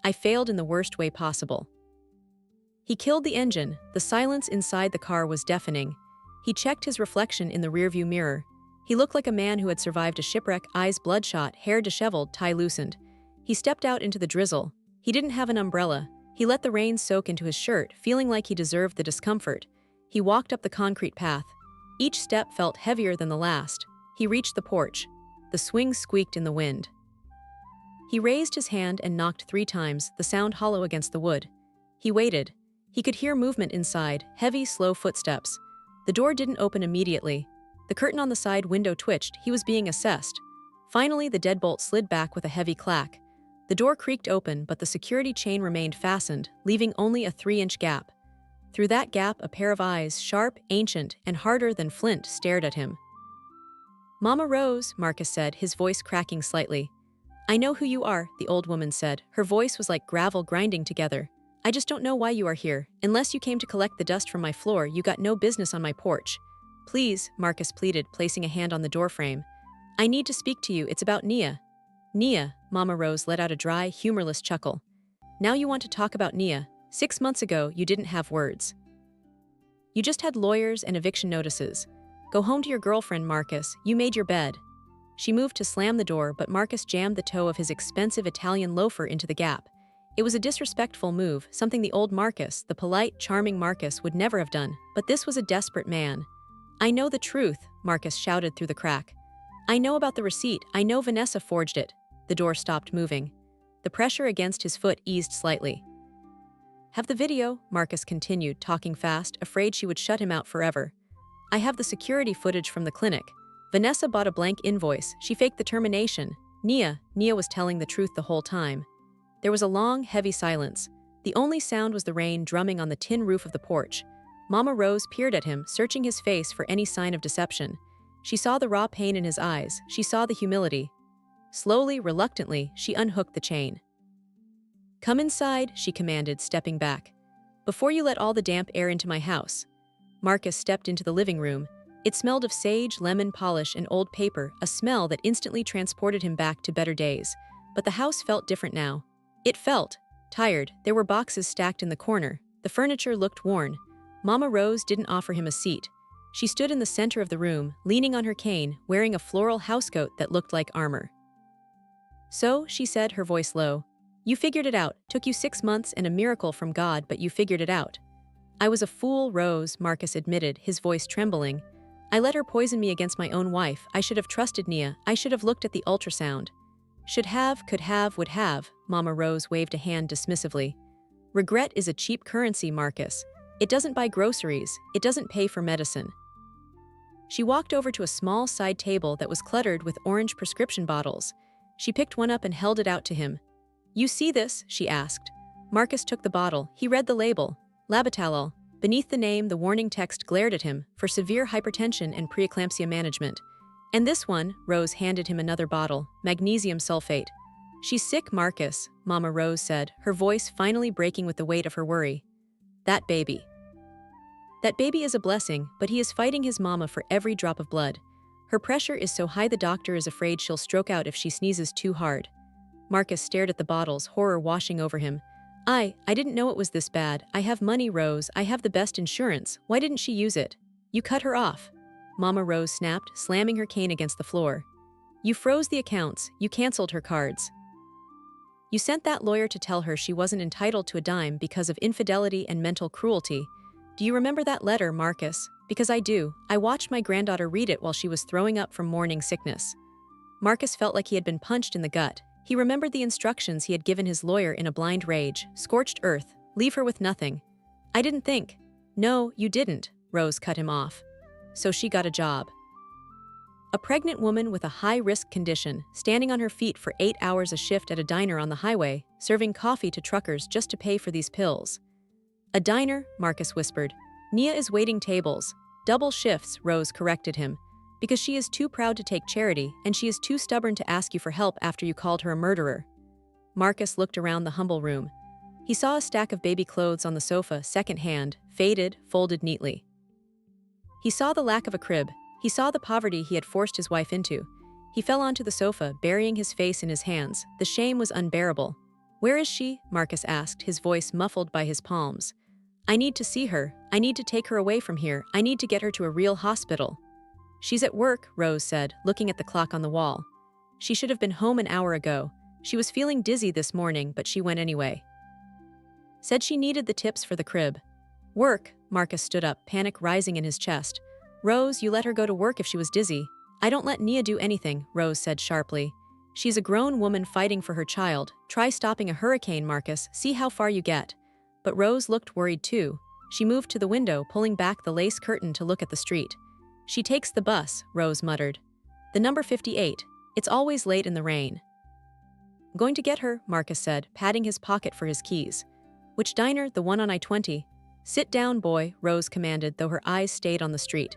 I failed in the worst way possible. He killed the engine. The silence inside the car was deafening. He checked his reflection in the rearview mirror. He looked like a man who had survived a shipwreck, eyes bloodshot, hair disheveled, tie loosened. He stepped out into the drizzle. He didn't have an umbrella. He let the rain soak into his shirt, feeling like he deserved the discomfort. He walked up the concrete path. Each step felt heavier than the last. He reached the porch. The swing squeaked in the wind. He raised his hand and knocked 3 times, the sound hollow against the wood. He waited. He could hear movement inside, heavy, slow footsteps. The door didn't open immediately. The curtain on the side window twitched. He was being assessed. Finally, the deadbolt slid back with a heavy clack. The door creaked open, but the security chain remained fastened, leaving only a 3-inch gap. Through that gap, a pair of eyes, sharp, ancient, and harder than flint, stared at him. Mama Rose, Marcus said, his voice cracking slightly. I know who you are, the old woman said. Her voice was like gravel grinding together. I just don't know why you are here. Unless you came to collect the dust from my floor, you got no business on my porch. Please, Marcus pleaded, placing a hand on the doorframe. I need to speak to you. It's about Nia. Nia, Mama Rose let out a dry, humorless chuckle. Now you want to talk about Nia. 6 months ago, you didn't have words. You just had lawyers and eviction notices. Go home to your girlfriend, Marcus. You made your bed. She moved to slam the door, but Marcus jammed the toe of his expensive Italian loafer into the gap. It was a disrespectful move, something the old Marcus, the polite, charming Marcus, would never have done. But this was a desperate man. I know the truth, Marcus shouted through the crack. I know about the receipt. I know Vanessa forged it. The door stopped moving. The pressure against his foot eased slightly. Have the video, Marcus continued, talking fast, afraid she would shut him out forever. I have the security footage from the clinic. Vanessa bought a blank invoice. She faked the termination. Nia was telling the truth the whole time. There was a long, heavy silence. The only sound was the rain drumming on the tin roof of the porch. Mama Rose peered at him, searching his face for any sign of deception. She saw the raw pain in his eyes. She saw the humility. Slowly, reluctantly, she unhooked the chain. Come inside, she commanded, stepping back. Before you let all the damp air into my house. Marcus stepped into the living room. It smelled of sage, lemon polish, and old paper, a smell that instantly transported him back to better days. But the house felt different now. It felt tired. There were boxes stacked in the corner. The furniture looked worn. Mama Rose didn't offer him a seat. She stood in the center of the room, leaning on her cane, wearing a floral housecoat that looked like armor. So, she said, her voice low, you figured it out. Took you 6 months and a miracle from God, but you figured it out. I was a fool, Rose, Marcus admitted, his voice trembling. I let her poison me against my own wife. I should have trusted Nia. I should have looked at the ultrasound. Should have, could have, would have, Mama Rose waved a hand dismissively. Regret is a cheap currency, Marcus. It doesn't buy groceries. It doesn't pay for medicine. She walked over to a small side table that was cluttered with orange prescription bottles. She picked one up and held it out to him. You see this? She asked. Marcus took the bottle. He read the label. Labetalol. Beneath the name, the warning text glared at him, for severe hypertension and preeclampsia management. And this one, Rose handed him another bottle, magnesium sulfate. She's sick, Marcus, Mama Rose said, her voice finally breaking with the weight of her worry. That baby. That baby is a blessing, but he is fighting his mama for every drop of blood. Her pressure is so high the doctor is afraid she'll stroke out if she sneezes too hard. Marcus stared at the bottles, horror washing over him. I didn't know it was this bad. I have money, Rose. I have the best insurance. Why didn't she use it? You cut her off. Mama Rose snapped, slamming her cane against the floor. You froze the accounts. You canceled her cards. You sent that lawyer to tell her she wasn't entitled to a dime because of infidelity and mental cruelty. Do you remember that letter, Marcus? Because I do. I watched my granddaughter read it while she was throwing up from morning sickness. Marcus felt like he had been punched in the gut. He remembered the instructions he had given his lawyer in a blind rage. Scorched earth. Leave her with nothing. I didn't think. No, you didn't, Rose cut him off. So she got a job. A pregnant woman with a high-risk condition, standing on her feet for 8 hours a shift at a diner on the highway, serving coffee to truckers just to pay for these pills. A diner, Marcus whispered. Nia is waiting tables. Double shifts, Rose corrected him. Because she is too proud to take charity, and she is too stubborn to ask you for help after you called her a murderer. Marcus looked around the humble room. He saw a stack of baby clothes on the sofa, second-hand, faded, folded neatly. He saw the lack of a crib. He saw the poverty he had forced his wife into. He fell onto the sofa, burying his face in his hands. The shame was unbearable. Where is she? Marcus asked, his voice muffled by his palms. I need to see her. I need to take her away from here. I need to get her to a real hospital. She's at work, Rose said, looking at the clock on the wall. She should have been home an hour ago. She was feeling dizzy this morning, but she went anyway. Said she needed the tips for the crib. Work, Marcus stood up, panic rising in his chest. Rose, you let her go to work if she was dizzy. I don't let Nia do anything, Rose said sharply. She's a grown woman fighting for her child. Try stopping a hurricane, Marcus. See how far you get. But Rose looked worried too. She moved to the window, pulling back the lace curtain to look at the street. She takes the bus, Rose muttered. The number 58. It's always late in the rain. Going to get her, Marcus said, patting his pocket for his keys. Which diner? The one on I-20. Sit down, boy, Rose commanded, though her eyes stayed on the street.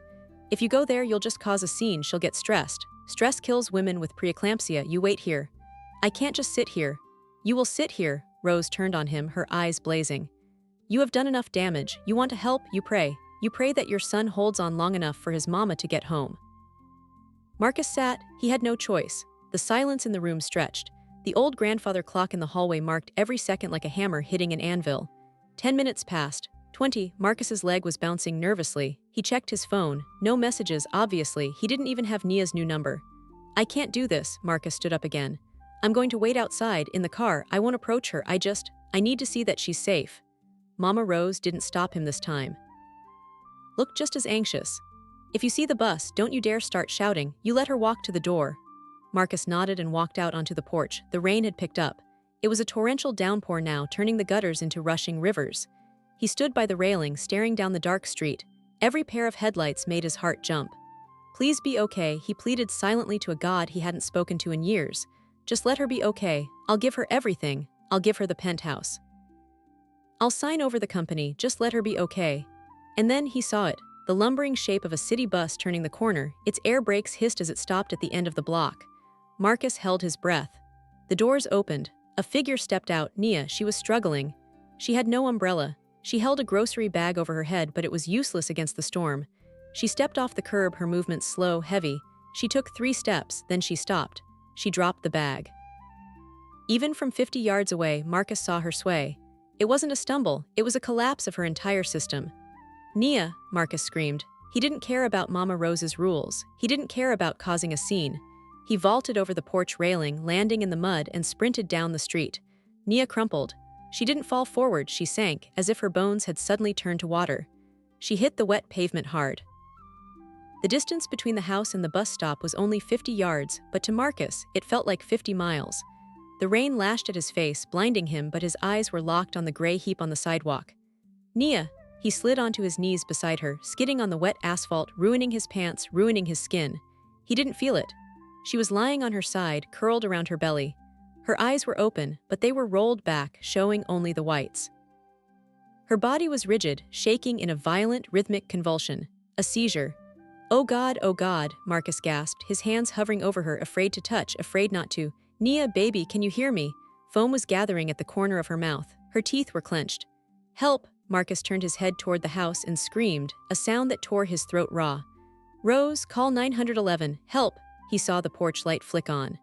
If you go there, you'll just cause a scene. She'll get stressed. Stress kills women with preeclampsia. You wait here. I can't just sit here. You will sit here, Rose turned on him, her eyes blazing. You have done enough damage. You want to help, you pray. You pray that your son holds on long enough for his mama to get home. Marcus sat. He had no choice. The silence in the room stretched. The old grandfather clock in the hallway marked every second like a hammer hitting an anvil. 10 minutes passed. 20. Marcus's leg was bouncing nervously. He checked his phone. No messages, obviously. He didn't even have Nia's new number. I can't do this, Marcus stood up again. I'm going to wait outside, in the car. I won't approach her. I need to see that she's safe. Mama Rose didn't stop him this time. Looked just as anxious. If you see the bus, don't you dare start shouting. You let her walk to the door. Marcus nodded and walked out onto the porch. The rain had picked up. It was a torrential downpour now, turning the gutters into rushing rivers. He stood by the railing, staring down the dark street. Every pair of headlights made his heart jump. Please be okay, he pleaded silently to a god he hadn't spoken to in years. Just let her be okay. I'll give her everything. I'll give her the penthouse. I'll sign over the company, just let her be okay. And then he saw it, the lumbering shape of a city bus turning the corner. Its air brakes hissed as it stopped at the end of the block. Marcus held his breath. The doors opened. A figure stepped out. Nia, she was struggling. She had no umbrella. She held a grocery bag over her head, but it was useless against the storm. She stepped off the curb, her movements slow, heavy. She took 3 steps, then she stopped. She dropped the bag. Even from 50 yards away, Marcus saw her sway. It wasn't a stumble, it was a collapse of her entire system. Nia, Marcus screamed. He didn't care about Mama Rose's rules. He didn't care about causing a scene. He vaulted over the porch railing, landing in the mud, and sprinted down the street. Nia crumpled. She didn't fall forward, she sank, as if her bones had suddenly turned to water. She hit the wet pavement hard. The distance between the house and the bus stop was only 50 yards, but to Marcus, it felt like 50 miles. The rain lashed at his face, blinding him, but his eyes were locked on the gray heap on the sidewalk. Nia! He slid onto his knees beside her, skidding on the wet asphalt, ruining his pants, ruining his skin. He didn't feel it. She was lying on her side, curled around her belly. Her eyes were open, but they were rolled back, showing only the whites. Her body was rigid, shaking in a violent, rhythmic convulsion. A seizure. Oh God, Marcus gasped, his hands hovering over her, afraid to touch, afraid not to. Nia, baby, can you hear me? Foam was gathering at the corner of her mouth. Her teeth were clenched. Help! Marcus turned his head toward the house and screamed, a sound that tore his throat raw. Rose, call 911, help! He saw the porch light flick on.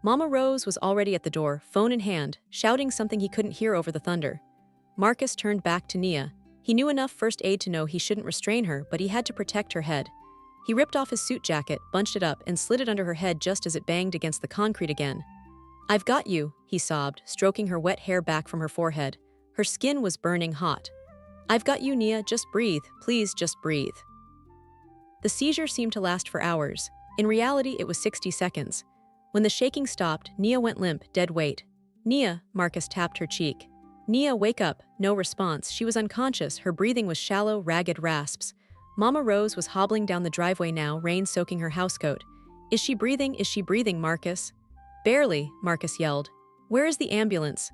Mama Rose was already at the door, phone in hand, shouting something he couldn't hear over the thunder. Marcus turned back to Nia. He knew enough first aid to know he shouldn't restrain her, but he had to protect her head. He ripped off his suit jacket, bunched it up, and slid it under her head just as it banged against the concrete again. I've got you, he sobbed, stroking her wet hair back from her forehead. Her skin was burning hot. I've got you, Nia, just breathe, please just breathe. The seizure seemed to last for hours. In reality, it was 60 seconds. When the shaking stopped, Nia went limp, dead weight. Nia, Marcus tapped her cheek. Nia, wake up. No response. She was unconscious, her breathing was shallow, ragged rasps. Mama Rose was hobbling down the driveway now, rain soaking her housecoat. Is she breathing, Marcus? Barely, Marcus yelled. Where is the ambulance?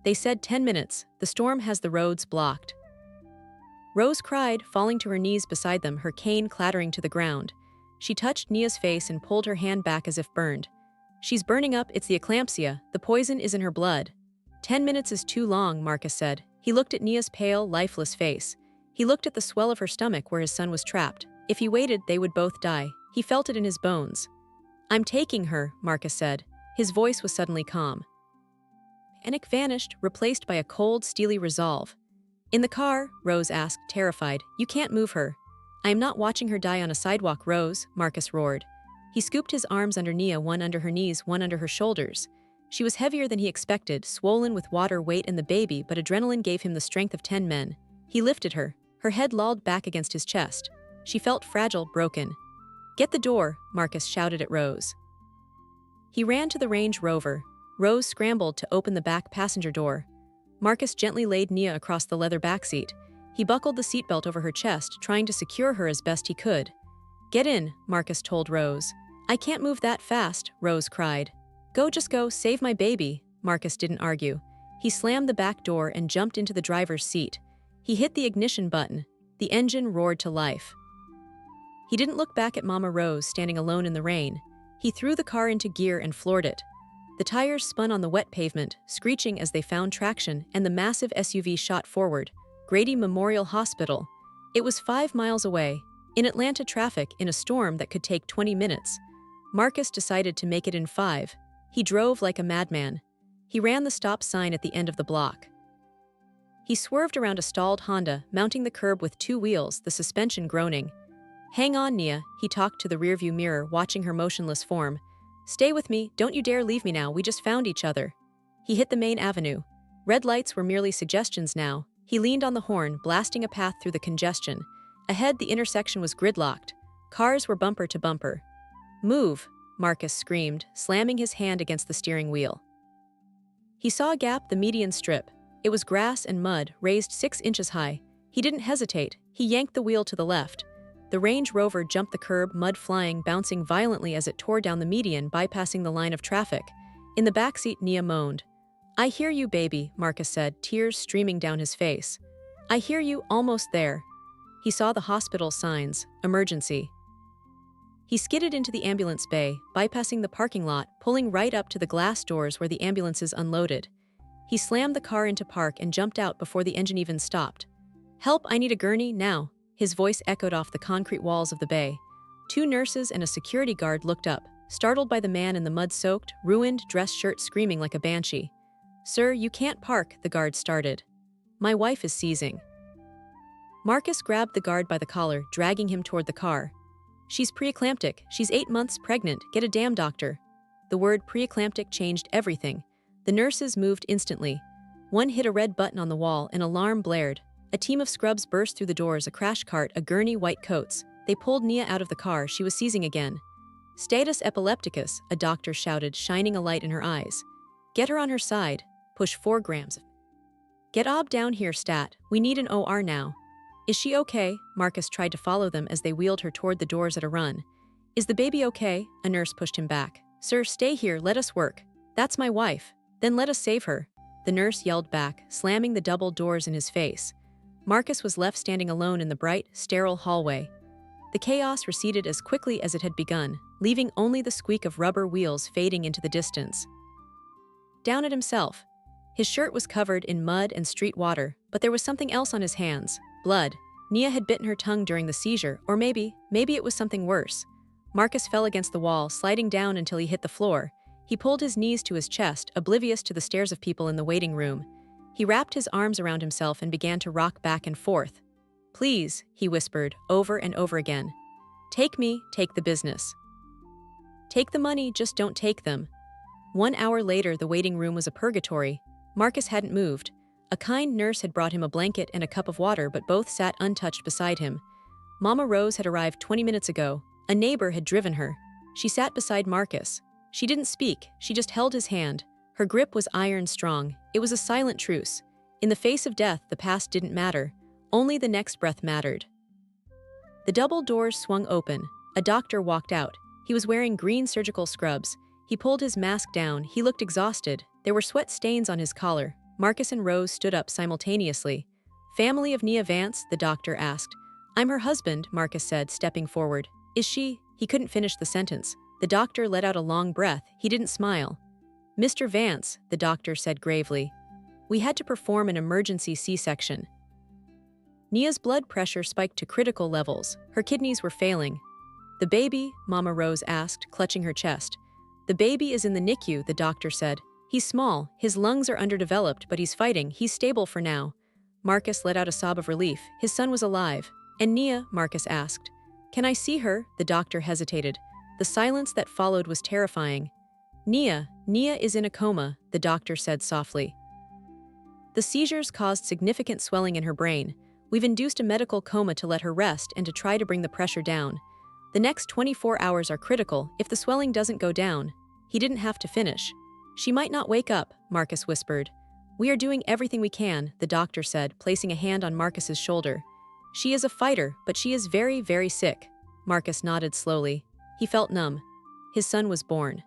They said 10 minutes. The storm has the roads blocked. Rose cried, falling to her knees beside them, her cane clattering to the ground. She touched Nia's face and pulled her hand back as if burned. She's burning up, it's the eclampsia. The poison is in her blood. 10 minutes is too long, Marcus said. He looked at Nia's pale, lifeless face. He looked at the swell of her stomach where his son was trapped. If he waited, they would both die. He felt it in his bones. I'm taking her, Marcus said. His voice was suddenly calm. Panic vanished, replaced by a cold, steely resolve. In the car, Rose asked, terrified. You can't move her. I am not watching her die on a sidewalk, Rose, Marcus roared. He scooped his arms under Nia, one under her knees, one under her shoulders. She was heavier than he expected, swollen with water weight and the baby, but adrenaline gave him the strength of 10 men. He lifted her. Her head lolled back against his chest. She felt fragile, broken. Get the door, Marcus shouted at Rose. He ran to the Range Rover. Rose scrambled to open the back passenger door. Marcus gently laid Nia across the leather backseat. He buckled the seatbelt over her chest, trying to secure her as best he could. Get in, Marcus told Rose. I can't move that fast, Rose cried. Go, just go, save my baby, Marcus didn't argue. He slammed the back door and jumped into the driver's seat. He hit the ignition button. The engine roared to life. He didn't look back at Mama Rose standing alone in the rain. He threw the car into gear and floored it. The tires spun on the wet pavement, screeching as they found traction, and the massive SUV shot forward. Grady Memorial Hospital. It was 5 miles away. In Atlanta traffic, in a storm that could take 20 minutes. Marcus decided to make it in 5. He drove like a madman. He ran the stop sign at the end of the block. He swerved around a stalled Honda, mounting the curb with 2 wheels, the suspension groaning. Hang on, Nia, he talked to the rearview mirror, watching her motionless form. Stay with me, don't you dare leave me now, we just found each other. He hit the main avenue. Red lights were merely suggestions now. He leaned on the horn, blasting a path through the congestion. Ahead, the intersection was gridlocked. Cars were bumper to bumper. Move, Marcus screamed, slamming his hand against the steering wheel. He saw a gap, the median strip. It was grass and mud, raised 6 inches high. He didn't hesitate. He yanked the wheel to the left. The Range Rover jumped the curb, mud flying, bouncing violently as it tore down the median, bypassing the line of traffic. In the backseat, Nia moaned. "I hear you, baby," Marcus said, tears streaming down his face. "I hear you, almost there." He saw the hospital signs, emergency. He skidded into the ambulance bay, bypassing the parking lot, pulling right up to the glass doors where the ambulances unloaded. He slammed the car into park and jumped out before the engine even stopped. "Help, I need a gurney, now." His voice echoed off the concrete walls of the bay. 2 nurses and a security guard looked up, startled by the man in the mud-soaked, ruined dress shirt screaming like a banshee. "Sir, you can't park," the guard started. "My wife is seizing." Marcus grabbed the guard by the collar, dragging him toward the car. "She's preeclamptic. She's 8 months pregnant. Get a damn doctor." The word preeclamptic changed everything. The nurses moved instantly. One hit a red button on the wall, an alarm blared. A team of scrubs burst through the doors, a crash cart, a gurney, white coats. They pulled Nia out of the car. She was seizing again. "Status epilepticus," a doctor shouted, shining a light in her eyes. "Get her on her side. Push 4 grams. Get Ob down here, stat. We need an OR now." "Is she okay?" Marcus tried to follow them as they wheeled her toward the doors at a run. "Is the baby okay?" A nurse pushed him back. "Sir, stay here, let us work." "That's my wife." "Then let us save her." The nurse yelled back, slamming the double doors in his face. Marcus was left standing alone in the bright, sterile hallway. The chaos receded as quickly as it had begun, leaving only the squeak of rubber wheels fading into the distance. Down at himself. His shirt was covered in mud and street water, but there was something else on his hands. Blood. Nia had bitten her tongue during the seizure, or maybe it was something worse. Marcus fell against the wall, sliding down until he hit the floor. He pulled his knees to his chest, oblivious to the stares of people in the waiting room. He wrapped his arms around himself and began to rock back and forth. "Please," he whispered, over and over again. "Take me, take the business. Take the money, just don't take them." 1 hour later, the waiting room was a purgatory. Marcus hadn't moved. A kind nurse had brought him a blanket and a cup of water, but both sat untouched beside him. Mama Rose had arrived 20 minutes ago. A neighbor had driven her. She sat beside Marcus. She didn't speak, she just held his hand. Her grip was iron strong. It was a silent truce. In the face of death, the past didn't matter. Only the next breath mattered. The double doors swung open. A doctor walked out. He was wearing green surgical scrubs. He pulled his mask down. He looked exhausted. There were sweat stains on his collar. Marcus and Rose stood up simultaneously. "Family of Nia Vance?" the doctor asked. "I'm her husband," Marcus said, stepping forward. "Is she?" He couldn't finish the sentence. The doctor let out a long breath. He didn't smile. "Mr. Vance," the doctor said gravely, "we had to perform an emergency C-section." Nia's blood pressure spiked to critical levels. Her kidneys were failing. "The baby?" Mama Rose asked, clutching her chest. "The baby is in the NICU," the doctor said. "He's small, his lungs are underdeveloped, but he's fighting. He's stable for now." Marcus let out a sob of relief. His son was alive. "And Nia?" Marcus asked. "Can I see her?" The doctor hesitated. The silence that followed was terrifying. Nia is in a coma," the doctor said softly. "The seizures caused significant swelling in her brain. We've induced a medical coma to let her rest and to try to bring the pressure down. The next 24 hours are critical. If the swelling doesn't go down." He didn't have to finish. "She might not wake up," Marcus whispered. "We are doing everything we can," the doctor said, placing a hand on Marcus's shoulder. "She is a fighter, but she is very, very sick." Marcus nodded slowly. He felt numb. His son was born.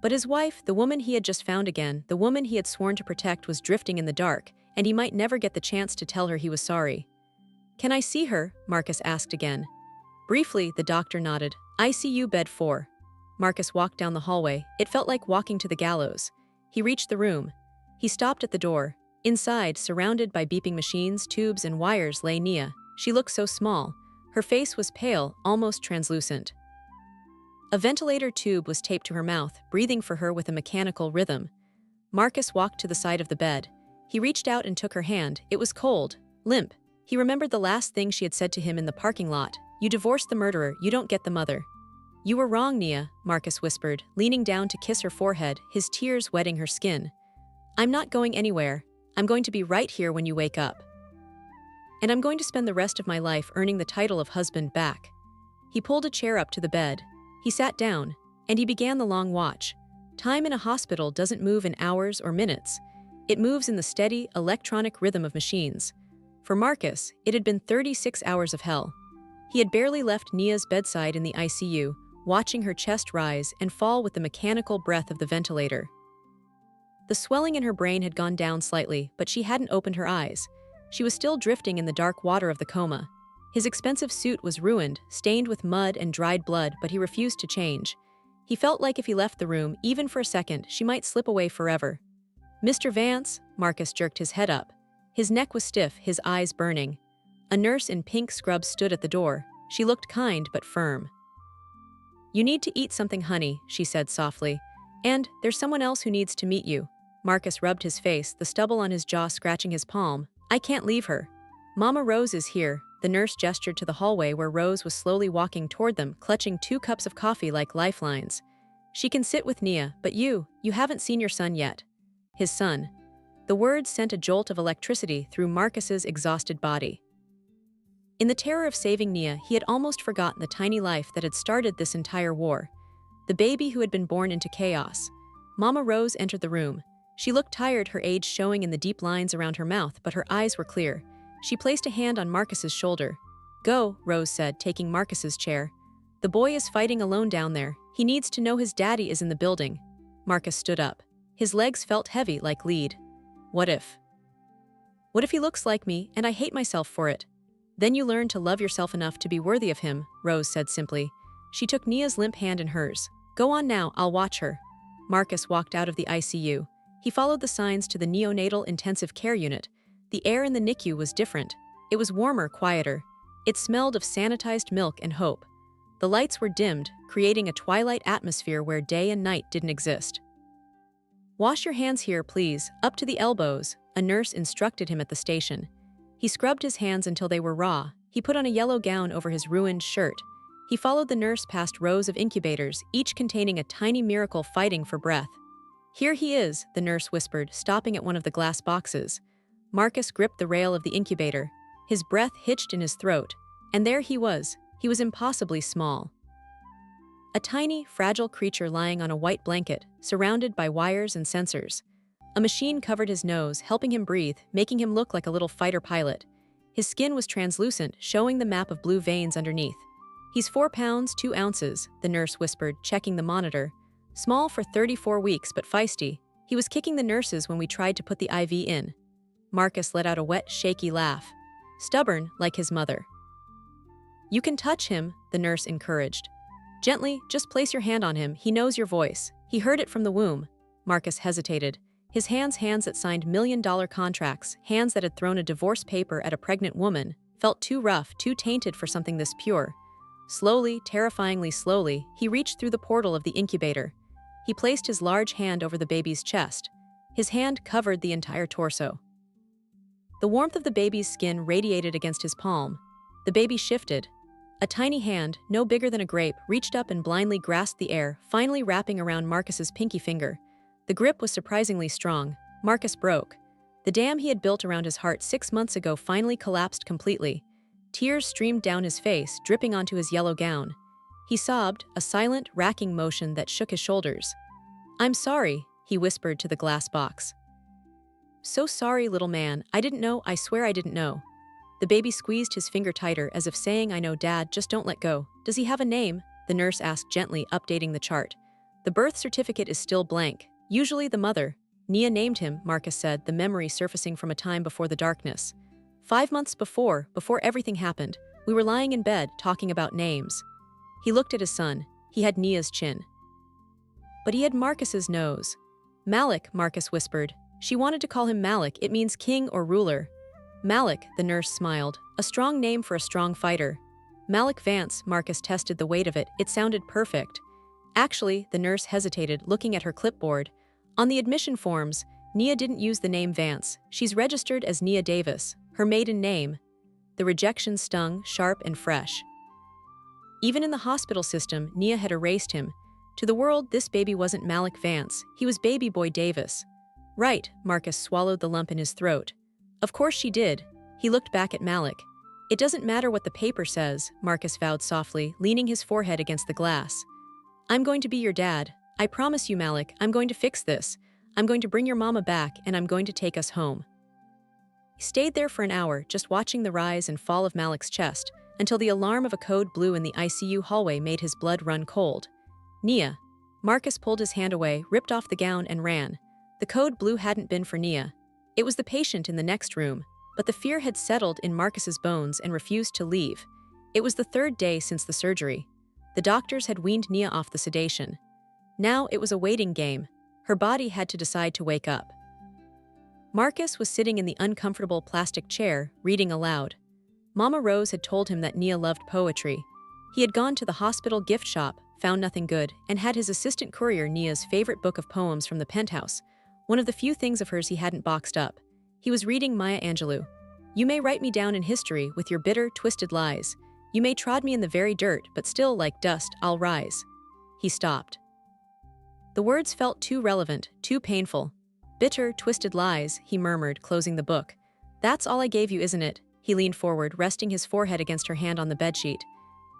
But his wife, the woman he had just found again, the woman he had sworn to protect, was drifting in the dark, and he might never get the chance to tell her he was sorry. "Can I see her?" Marcus asked again. Briefly, the doctor nodded. "ICU bed 4. Marcus walked down the hallway. It felt like walking to the gallows. He reached the room. He stopped at the door. Inside, surrounded by beeping machines, tubes, and wires, lay Nia. She looked so small. Her face was pale, almost translucent. A ventilator tube was taped to her mouth, breathing for her with a mechanical rhythm. Marcus walked to the side of the bed. He reached out and took her hand. It was cold, limp. He remembered the last thing she had said to him in the parking lot. "You divorced the murderer, you don't get the mother." "You were wrong, Nia," Marcus whispered, leaning down to kiss her forehead, his tears wetting her skin. "I'm not going anywhere. I'm going to be right here when you wake up. And I'm going to spend the rest of my life earning the title of husband back." He pulled a chair up to the bed. He sat down, and he began the long watch. Time in a hospital doesn't move in hours or minutes. It moves in the steady, electronic rhythm of machines. For Marcus, it had been 36 hours of hell. He had barely left Nia's bedside in the ICU, watching her chest rise and fall with the mechanical breath of the ventilator. The swelling in her brain had gone down slightly, but she hadn't opened her eyes. She was still drifting in the dark water of the coma. His expensive suit was ruined, stained with mud and dried blood, but he refused to change. He felt like if he left the room, even for a second, she might slip away forever. "Mr. Vance," Marcus jerked his head up. His neck was stiff, his eyes burning. A nurse in pink scrubs stood at the door. She looked kind but firm. "You need to eat something, honey," she said softly. "And there's someone else who needs to meet you." Marcus rubbed his face, the stubble on his jaw scratching his palm. "I can't leave her." "Mama Rose is here." The nurse gestured to the hallway where Rose was slowly walking toward them, clutching 2 cups of coffee like lifelines. "She can sit with Nia, but you haven't seen your son yet." His son. The words sent a jolt of electricity through Marcus's exhausted body. In the terror of saving Nia, he had almost forgotten the tiny life that had started this entire war. The baby who had been born into chaos. Mama Rose entered the room. She looked tired, her age showing in the deep lines around her mouth, but her eyes were clear. She placed a hand on Marcus's shoulder. "Go," Rose said, taking Marcus's chair. "The boy is fighting alone down there. He needs to know his daddy is in the building." Marcus stood up. His legs felt heavy like lead. What if he looks like me and I hate myself for it? "Then you learn to love yourself enough to be worthy of him," Rose said simply. She took Nia's limp hand in hers. "Go on now, I'll watch her." Marcus walked out of the ICU. He followed the signs to the neonatal intensive care unit. The air in the NICU was different. It was warmer, quieter. It smelled of sanitized milk and hope. The lights were dimmed, creating a twilight atmosphere where day and night didn't exist. "Wash your hands here, please, up to the elbows," a nurse instructed him at the station. He scrubbed his hands until they were raw. He put on a yellow gown over his ruined shirt. He followed the nurse past rows of incubators, each containing a tiny miracle fighting for breath. "Here he is," the nurse whispered, stopping at one of the glass boxes. Marcus gripped the rail of the incubator. His breath hitched in his throat. And there he was. He was impossibly small. A tiny, fragile creature lying on a white blanket, surrounded by wires and sensors. A machine covered his nose, helping him breathe, making him look like a little fighter pilot. His skin was translucent, showing the map of blue veins underneath. "He's 4 pounds, 2 ounces, the nurse whispered, checking the monitor. "Small for 34 weeks, but feisty. He was kicking the nurses when we tried to put the IV in." Marcus let out a wet, shaky laugh. "Stubborn, like his mother." "You can touch him," the nurse encouraged. "Gently, just place your hand on him. He knows your voice. He heard it from the womb." Marcus hesitated. His hands that signed million-dollar contracts, hands that had thrown a divorce paper at a pregnant woman, felt too rough, too tainted for something this pure. Slowly, terrifyingly slowly, he reached through the portal of the incubator. He placed his large hand over the baby's chest. His hand covered the entire torso. The warmth of the baby's skin radiated against his palm. The baby shifted. A tiny hand, no bigger than a grape, reached up and blindly grasped the air, finally wrapping around Marcus's pinky finger. The grip was surprisingly strong. Marcus broke. The dam he had built around his heart 6 months ago finally collapsed completely. Tears streamed down his face, dripping onto his yellow gown. He sobbed, a silent, racking motion that shook his shoulders. "I'm sorry," he whispered to the glass box. "So sorry, little man. I didn't know, I swear I didn't know." The baby squeezed his finger tighter, as if saying, "I know, Dad, just don't let go." "Does he have a name?" the nurse asked gently, updating the chart. "The birth certificate is still blank. Usually the mother." "Nia named him," Marcus said, the memory surfacing from a time before the darkness. 5 months before everything happened, we were lying in bed, talking about names." He looked at his son. He had Nia's chin. But he had Marcus's nose. "Malik," Marcus whispered. She wanted to call him Malik. It means king or ruler. "Malik," the nurse smiled. "A strong name for a strong fighter." "Malik Vance," Marcus tested the weight of it. It sounded perfect. Actually, the nurse hesitated, looking at her clipboard. On the admission forms, Nia didn't use the name Vance. She's registered as Nia Davis, her maiden name. The rejection stung, sharp and fresh. Even in the hospital system, Nia had erased him. To the world, this baby wasn't Malik Vance. He was baby boy Davis. "Right," Marcus swallowed the lump in his throat. "Of course she did." He looked back at Malik. "It doesn't matter what the paper says," Marcus vowed softly, leaning his forehead against the glass. "I'm going to be your dad. I promise you, Malik, I'm going to fix this. I'm going to bring your mama back and I'm going to take us home. He stayed there for an hour, just watching the rise and fall of Malik's chest, until the alarm of a code blue in the ICU hallway made his blood run cold. Nia. Marcus pulled his hand away, ripped off the gown, and ran. The code blue hadn't been for Nia. It was the patient in the next room, but the fear had settled in Marcus's bones and refused to leave. It was the third day since the surgery. The doctors had weaned Nia off the sedation. Now it was a waiting game. Her body had to decide to wake up. Marcus was sitting in the uncomfortable plastic chair, reading aloud. Mama Rose had told him that Nia loved poetry. He had gone to the hospital gift shop, found nothing good, and had his assistant courier Nia's favorite book of poems from the penthouse, one of the few things of hers he hadn't boxed up. He was reading Maya Angelou. You may write me down in history with your bitter, twisted lies. You may trod me in the very dirt, but still, like dust, I'll rise. He stopped. The words felt too relevant, too painful. Bitter, twisted lies, he murmured, closing the book. That's all I gave you, isn't it? He leaned forward, resting his forehead against her hand on the bedsheet.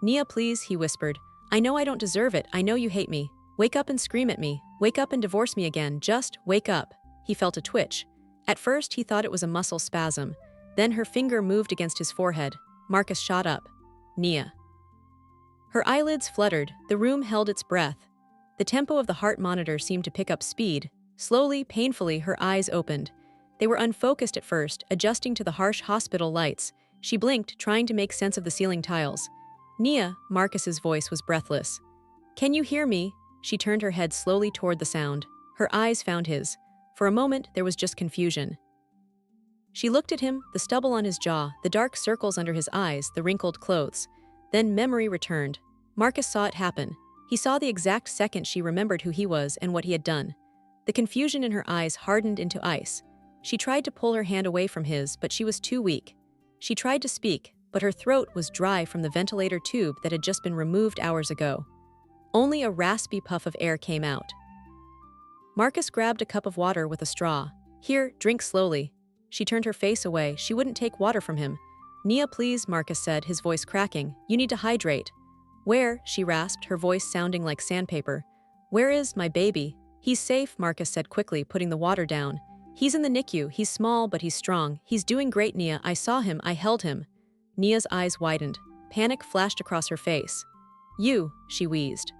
Nia, please, he whispered. I know I don't deserve it. I know you hate me. Wake up and scream at me. Wake up and divorce me again. Just wake up. He felt a twitch. At first, he thought it was a muscle spasm. Then her finger moved against his forehead. Marcus shot up. Nia. Her eyelids fluttered. The room held its breath. The tempo of the heart monitor seemed to pick up speed. Slowly, painfully, her eyes opened. They were unfocused at first, adjusting to the harsh hospital lights. She blinked, trying to make sense of the ceiling tiles. Nia, Marcus's voice was breathless. Can you hear me? She turned her head slowly toward the sound. Her eyes found his. For a moment, there was just confusion. She looked at him, the stubble on his jaw, the dark circles under his eyes, the wrinkled clothes. Then memory returned. Marcus saw it happen. He saw the exact second she remembered who he was and what he had done. The confusion in her eyes hardened into ice. She tried to pull her hand away from his, but she was too weak. She tried to speak, but her throat was dry from the ventilator tube that had just been removed hours ago. Only a raspy puff of air came out. Marcus grabbed a cup of water with a straw. Here, drink slowly. She turned her face away. She wouldn't take water from him. Nia, please, Marcus said, his voice cracking. You need to hydrate. Where? She rasped, her voice sounding like sandpaper. Where is my baby? He's safe, Marcus said quickly, putting the water down. He's in the NICU. He's small, but he's strong. He's doing great, Nia. I saw him. I held him. Nia's eyes widened. Panic flashed across her face. You, she wheezed.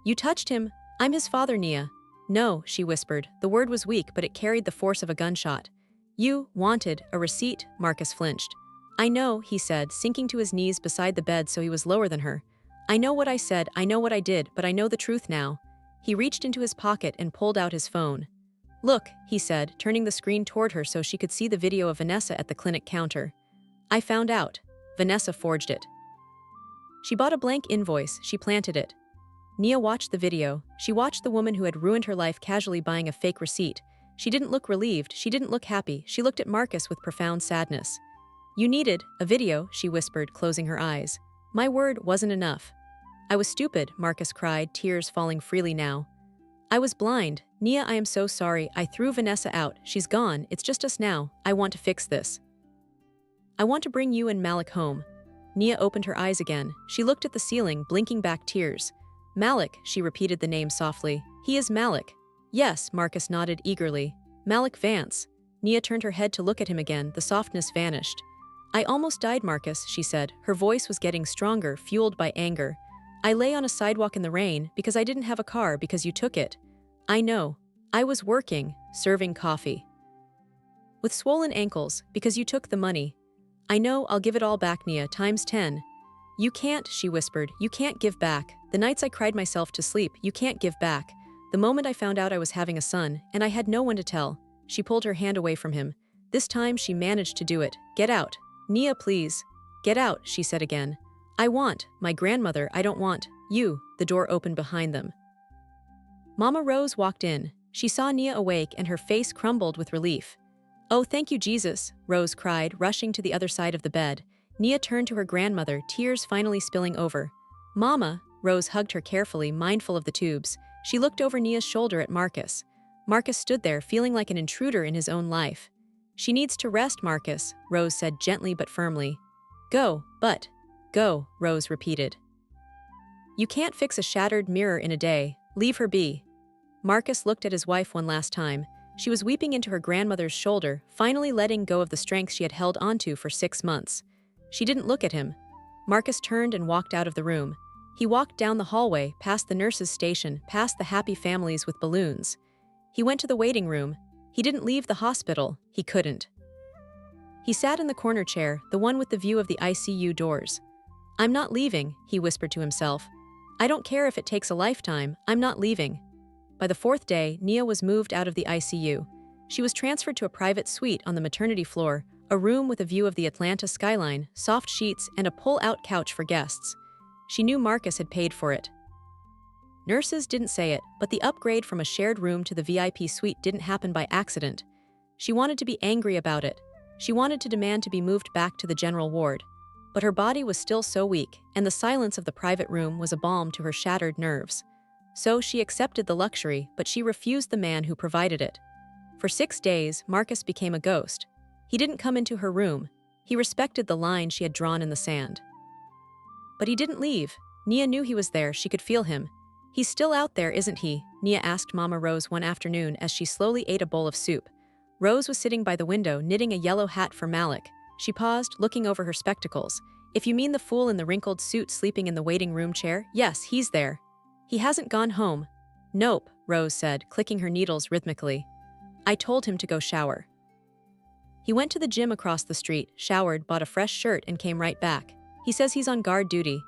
You touched him. I'm his father, Nia. No, she whispered. The word was weak, but it carried the force of a gunshot. You wanted a receipt, Marcus flinched. I know, he said, sinking to his knees beside the bed so he was lower than her. I know what I said, I know what I did, but I know the truth now. He reached into his pocket and pulled out his phone. Look, he said, turning the screen toward her so she could see the video of Vanessa at the clinic counter. I found out. Vanessa forged it. She bought a blank invoice. She planted it. Nia watched the video. She watched the woman who had ruined her life casually buying a fake receipt. She didn't look relieved. She didn't look happy. She looked at Marcus with profound sadness. You needed a video, she whispered, closing her eyes. My word wasn't enough. I was stupid, Marcus cried, tears falling freely now. I was blind. Nia, I am so sorry. I threw Vanessa out. She's gone. It's just us now. I want to fix this. I want to bring you and Malik home. Nia opened her eyes again. She looked at the ceiling, blinking back tears. Malik, she repeated the name softly. He is Malik. Yes, Marcus nodded eagerly. Malik Vance. Nia turned her head to look at him again. The softness vanished. I almost died, Marcus, she said. Her voice was getting stronger, fueled by anger. I lay on a sidewalk in the rain because I didn't have a car because you took it. I know. I was working, serving coffee. With swollen ankles, because you took the money. I know, I'll give it all back, Nia, times 10. You can't, she whispered. You can't give back. The nights I cried myself to sleep, you can't give back. The moment I found out I was having a son, and I had no one to tell. She pulled her hand away from him. This time she managed to do it. Get out. Nia, please. Get out, she said again. I want my grandmother. I don't want you. The door opened behind them. Mama Rose walked in. She saw Nia awake and her face crumbled with relief. Oh, thank you, Jesus, Rose cried, rushing to the other side of the bed. Nia turned to her grandmother, tears finally spilling over. Mama, Rose hugged her carefully, mindful of the tubes. She looked over Nia's shoulder at Marcus. Marcus stood there, feeling like an intruder in his own life. She needs to rest, Marcus, Rose said gently but firmly. Go, Rose repeated. You can't fix a shattered mirror in a day, Leave her be. Marcus looked at his wife one last time. She was weeping into her grandmother's shoulder, finally letting go of the strength she had held onto for 6 months. She didn't look at him. Marcus turned and walked out of the room. He walked down the hallway, past the nurse's station, past the happy families with balloons. He went to the waiting room. He didn't leave the hospital. He couldn't. He sat in the corner chair, the one with the view of the ICU doors. I'm not leaving, he whispered to himself. I don't care if it takes a lifetime, I'm not leaving. By the 4th day, Nia was moved out of the ICU. She was transferred to a private suite on the maternity floor, a room with a view of the Atlanta skyline, soft sheets, and a pull-out couch for guests. She knew Marcus had paid for it. Nurses didn't say it, but the upgrade from a shared room to the VIP suite didn't happen by accident. She wanted to be angry about it. She wanted to demand to be moved back to the general ward. But her body was still so weak, and the silence of the private room was a balm to her shattered nerves. So she accepted the luxury, but she refused the man who provided it. For 6 days, Marcus became a ghost. He didn't come into her room. He respected the line she had drawn in the sand. But he didn't leave. Nia knew he was there, she could feel him. He's still out there, isn't he? Nia asked Mama Rose one afternoon as she slowly ate a bowl of soup. Rose was sitting by the window knitting a yellow hat for Malik. She paused, looking over her spectacles. If you mean the fool in the wrinkled suit sleeping in the waiting room chair, yes, he's there. He hasn't gone home. Nope, Rose said, clicking her needles rhythmically. I told him to go shower. He went to the gym across the street, showered, bought a fresh shirt, and came right back. He says he's on guard duty.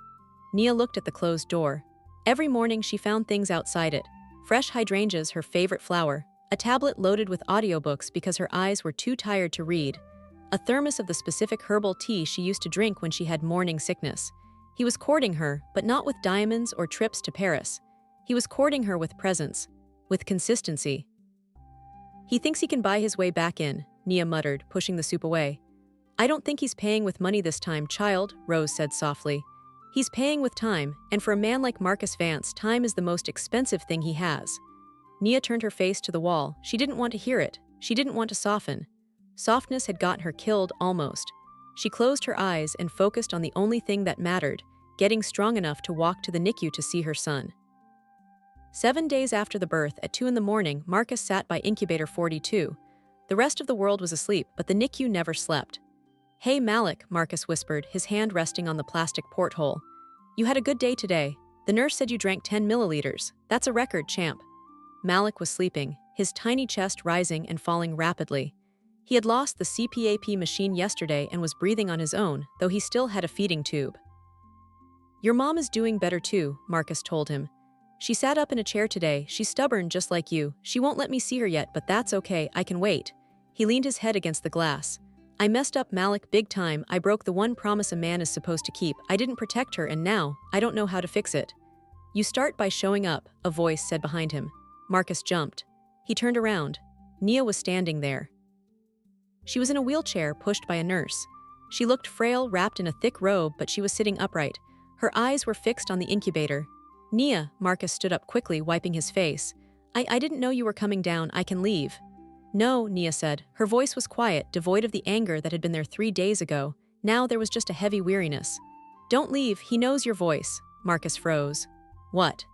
Nia looked at the closed door. Every morning she found things outside it. Fresh hydrangeas, her favorite flower. A tablet loaded with audiobooks because her eyes were too tired to read. A thermos of the specific herbal tea she used to drink when she had morning sickness. He was courting her, but not with diamonds or trips to Paris. He was courting her with presence, with consistency. He thinks he can buy his way back in, Nia muttered, pushing the soup away. I don't think he's paying with money this time, child, Rose said softly. He's paying with time, and for a man like Marcus Vance, time is the most expensive thing he has. Nia turned her face to the wall. She didn't want to hear it. She didn't want to soften. Softness had gotten her killed, almost. She closed her eyes and focused on the only thing that mattered, getting strong enough to walk to the NICU to see her son. 7 days after the birth, at 2 a.m, Marcus sat by incubator 42. The rest of the world was asleep, but the NICU never slept. Hey Malik, Marcus whispered, his hand resting on the plastic porthole. You had a good day today. The nurse said you drank 10 milliliters. That's a record, champ. Malik was sleeping, his tiny chest rising and falling rapidly. He had lost the CPAP machine yesterday and was breathing on his own, though he still had a feeding tube. Your mom is doing better too, Marcus told him. She sat up in a chair today. She's stubborn just like you. She won't let me see her yet, but that's okay, I can wait. He leaned his head against the glass. I messed up, Malik, big time. I broke the one promise a man is supposed to keep. I didn't protect her, and now, I don't know how to fix it. You start by showing up, a voice said behind him. Marcus jumped. He turned around. Nia was standing there. She was in a wheelchair, pushed by a nurse. She looked frail, wrapped in a thick robe, but she was sitting upright. Her eyes were fixed on the incubator. Nia, Marcus stood up quickly, wiping his face. I didn't know you were coming down. I can leave. No, Nia said. Her voice was quiet, devoid of the anger that had been there 3 days ago. Now there was just a heavy weariness. Don't leave, he knows your voice. Marcus froze. What?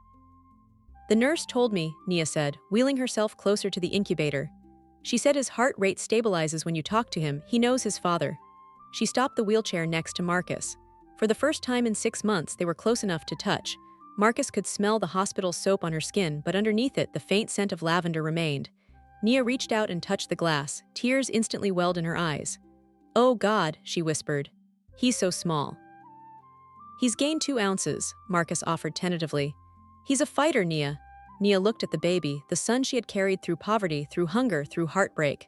The nurse told me, Nia said, wheeling herself closer to the incubator. She said his heart rate stabilizes when you talk to him. He knows his father. She stopped the wheelchair next to Marcus. For the first time in 6 months, they were close enough to touch. Marcus could smell the hospital soap on her skin, but underneath it, the faint scent of lavender remained. Nia reached out and touched the glass. Tears instantly welled in her eyes. Oh God, she whispered. He's so small. He's gained 2 ounces, Marcus offered tentatively. He's a fighter, Nia. Nia looked at the baby, the son she had carried through poverty, through hunger, through heartbreak.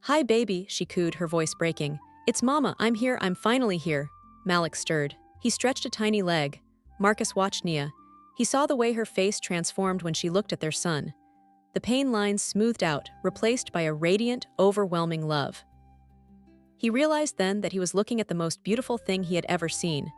Hi baby, she cooed, her voice breaking. It's Mama, I'm here, I'm finally here. Malik stirred. He stretched a tiny leg. Marcus watched Nia. He saw the way her face transformed when she looked at their son. The pain lines smoothed out, replaced by a radiant, overwhelming love. He realized then that he was looking at the most beautiful thing he had ever seen.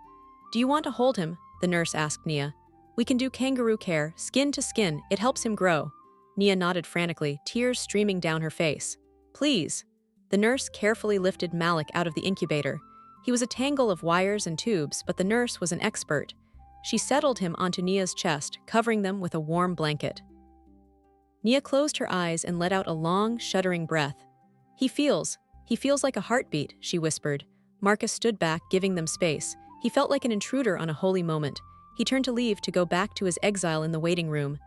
Do you want to hold him? The nurse asked Nia. We can do kangaroo care, skin to skin, it helps him grow. Nia nodded frantically, tears streaming down her face. Please. The nurse carefully lifted Malik out of the incubator. He was a tangle of wires and tubes, but the nurse was an expert. She settled him onto Nia's chest, covering them with a warm blanket. Nia closed her eyes and let out a long, shuddering breath. He feels like a heartbeat, she whispered. Marcus stood back, giving them space. He felt like an intruder on a holy moment. He turned to leave to go back to his exile in the waiting room.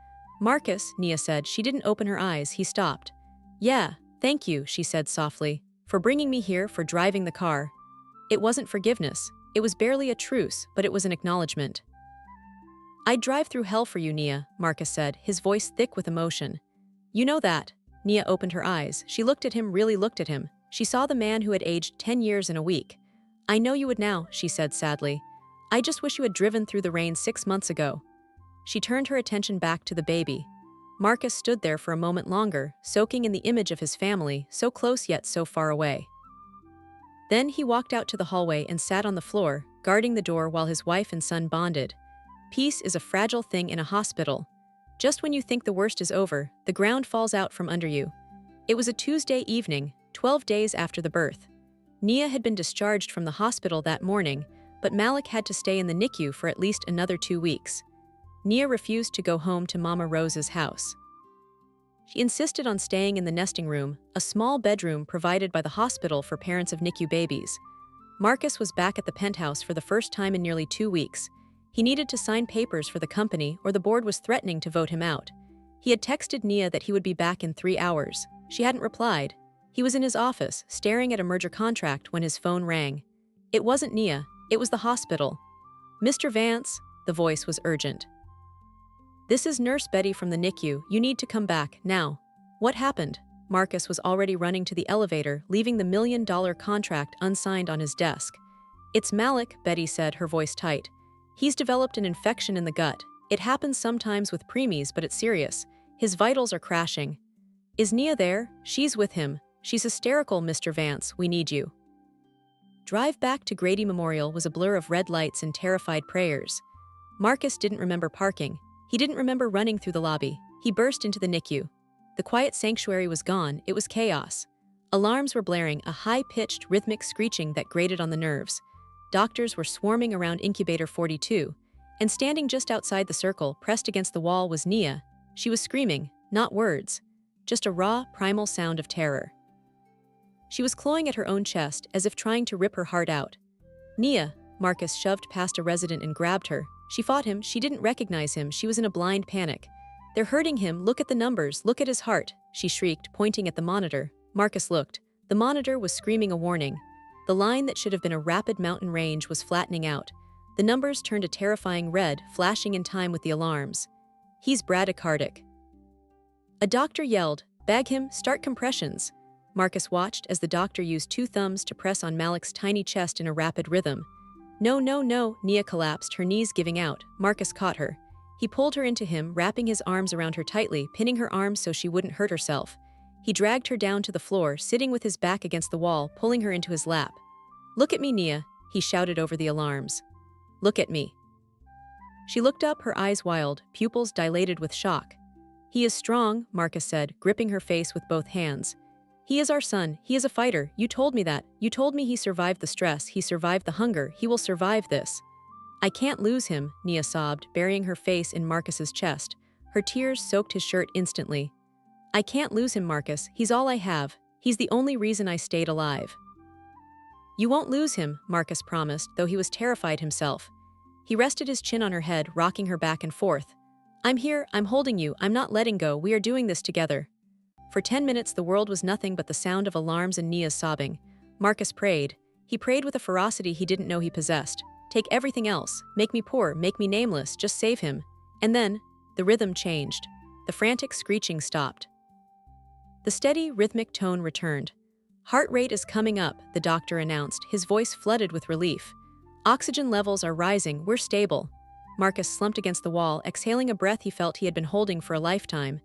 Marcus, Nia said. She didn't open her eyes. He stopped. Yeah, thank you, she said softly, for bringing me here, for driving the car. It wasn't forgiveness. It was barely a truce, but it was an acknowledgement. I'd drive through hell for you, Nia, Marcus said, his voice thick with emotion. You know that. Nia opened her eyes. She looked at him, really looked at him. She saw the man who had aged 10 years in a week. I know you would now, she said sadly. I just wish you had driven through the rain 6 months ago. She turned her attention back to the baby. Marcus stood there for a moment longer, soaking in the image of his family, so close yet so far away. Then he walked out to the hallway and sat on the floor, guarding the door while his wife and son bonded. Peace is a fragile thing in a hospital. Just when you think the worst is over, the ground falls out from under you. It was a Tuesday evening, 12 days after the birth. Nia had been discharged from the hospital that morning, but Malik had to stay in the NICU for at least another 2 weeks. Nia refused to go home to Mama Rose's house. She insisted on staying in the nesting room, a small bedroom provided by the hospital for parents of NICU babies. Marcus was back at the penthouse for the first time in nearly 2 weeks. He needed to sign papers for the company, or the board was threatening to vote him out. He had texted Nia that he would be back in 3 hours. She hadn't replied. He was in his office, staring at a merger contract when his phone rang. It wasn't Nia, it was the hospital. Mr. Vance, the voice was urgent. This is Nurse Betty from the NICU. You need to come back, now. What happened? Marcus was already running to the elevator, leaving the $1 million contract unsigned on his desk. It's Malik, Betty said, her voice tight. He's developed an infection in the gut. It happens sometimes with preemies, but it's serious. His vitals are crashing. Is Nia there? She's with him. She's hysterical, Mr. Vance. We need you. Drive back to Grady Memorial was a blur of red lights and terrified prayers. Marcus didn't remember parking. He didn't remember running through the lobby. He burst into the NICU. The quiet sanctuary was gone. It was chaos. Alarms were blaring, a high-pitched, rhythmic screeching that grated on the nerves. Doctors were swarming around Incubator 42, and standing just outside the circle, pressed against the wall, was Nia. She was screaming, not words, just a raw, primal sound of terror. She was clawing at her own chest, as if trying to rip her heart out. Nia, Marcus shoved past a resident and grabbed her. She fought him. She didn't recognize him. She was in a blind panic. They're hurting him. Look at the numbers. Look at his heart, she shrieked, pointing at the monitor. Marcus looked. The monitor was screaming a warning. The line that should have been a rapid mountain range was flattening out. The numbers turned a terrifying red, flashing in time with the alarms. He's bradycardic. A doctor yelled, bag him, start compressions. Marcus watched as the doctor used 2 thumbs to press on Malik's tiny chest in a rapid rhythm. No, no, no, Nia collapsed, her knees giving out. Marcus caught her. He pulled her into him, wrapping his arms around her tightly, pinning her arms so she wouldn't hurt herself. He dragged her down to the floor, sitting with his back against the wall, pulling her into his lap. Look at me, Nia, he shouted over the alarms. Look at me. She looked up, her eyes wild, pupils dilated with shock. He is strong, Marcus said, gripping her face with both hands. He is our son. He is a fighter. You told me that. You told me he survived the stress. He survived the hunger. He will survive this. I can't lose him, Nia sobbed, burying her face in Marcus's chest. Her tears soaked his shirt instantly. I can't lose him, Marcus. He's all I have. He's the only reason I stayed alive. You won't lose him, Marcus promised, though he was terrified himself. He rested his chin on her head, rocking her back and forth. I'm here. I'm holding you. I'm not letting go. We are doing this together. For 10 minutes, the world was nothing but the sound of alarms and Nia's sobbing. Marcus prayed. He prayed with a ferocity he didn't know he possessed. Take everything else. Make me poor. Make me nameless. Just save him. And then, the rhythm changed. The frantic screeching stopped. The steady, rhythmic tone returned. Heart rate is coming up, the doctor announced, his voice flooded with relief. Oxygen levels are rising. We're stable. Marcus slumped against the wall, exhaling a breath he felt he had been holding for a lifetime.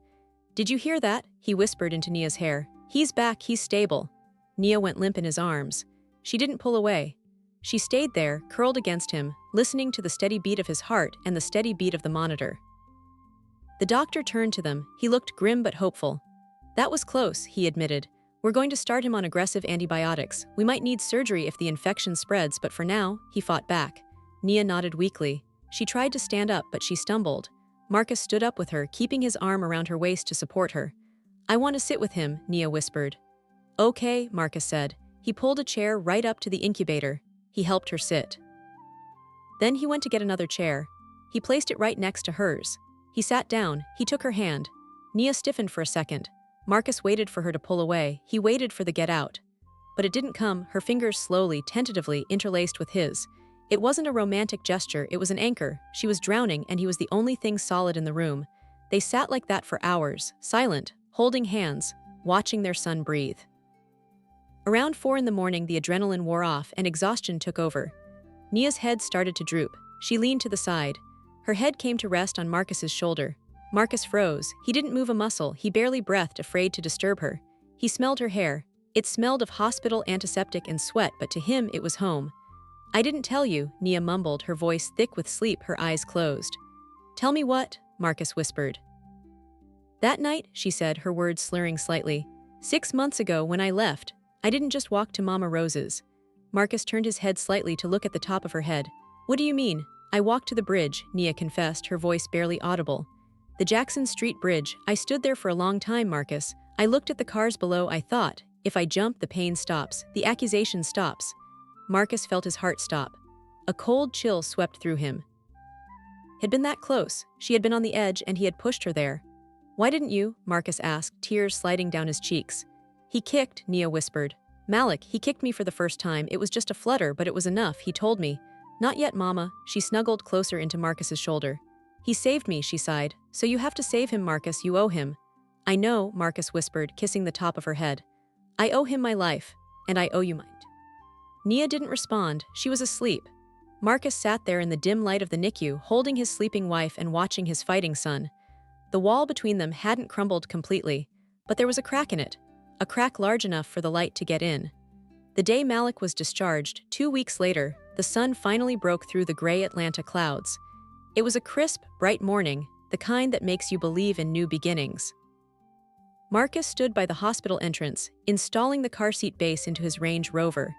Did you hear that? He whispered into Nia's hair. He's back. He's stable. Nia went limp in his arms. She didn't pull away. She stayed there, curled against him, listening to the steady beat of his heart and the steady beat of the monitor. The doctor turned to them. He looked grim but hopeful. That was close, he admitted. We're going to start him on aggressive antibiotics. We might need surgery if the infection spreads, but for now, he fought back. Nia nodded weakly. She tried to stand up, but she stumbled. Marcus stood up with her, keeping his arm around her waist to support her. "I want to sit with him," Nia whispered. "Okay," Marcus said. He pulled a chair right up to the incubator. He helped her sit. Then he went to get another chair. He placed it right next to hers. He sat down. He took her hand. Nia stiffened for a second. Marcus waited for her to pull away. He waited for the get out. But it didn't come. Her fingers slowly, tentatively interlaced with his. It wasn't a romantic gesture, it was an anchor. She was drowning, and he was the only thing solid in the room. They sat like that for hours, silent, holding hands, watching their son breathe. Around 4 in the morning, the adrenaline wore off and exhaustion took over. Nia's head started to droop. She leaned to the side. Her head came to rest on Marcus's shoulder. Marcus froze. He didn't move a muscle. He barely breathed, afraid to disturb her. He smelled her hair. It smelled of hospital antiseptic and sweat, but to him it was home. "I didn't tell you," Nia mumbled, her voice thick with sleep, her eyes closed. "Tell me what?" Marcus whispered. "That night," she said, her words slurring slightly. "6 months ago when I left, I didn't just walk to Mama Rose's." Marcus turned his head slightly to look at the top of her head. "What do you mean?" "I walked to the bridge," Nia confessed, her voice barely audible. "The Jackson Street Bridge. I stood there for a long time, Marcus. I looked at the cars below. I thought, if I jump, the pain stops. The accusation stops." Marcus felt his heart stop. A cold chill swept through him. Had been that close. She had been on the edge, and he had pushed her there. "Why didn't you?" Marcus asked, tears sliding down his cheeks. "He kicked," Nia whispered. "Malik, he kicked me for the first time. It was just a flutter, but it was enough, he told me." "Not yet, Mama." She snuggled closer into Marcus's shoulder. "He saved me," she sighed. "So you have to save him, Marcus. You owe him." "I know," Marcus whispered, kissing the top of her head. "I owe him my life, and I owe you mine." Nia didn't respond. She was asleep. Marcus sat there in the dim light of the NICU, holding his sleeping wife and watching his fighting son. The wall between them hadn't crumbled completely, but there was a crack in it, a crack large enough for the light to get in. The day Malik was discharged, 2 weeks later, the sun finally broke through the gray Atlanta clouds. It was a crisp, bright morning, the kind that makes you believe in new beginnings. Marcus stood by the hospital entrance, installing the car seat base into his Range Rover.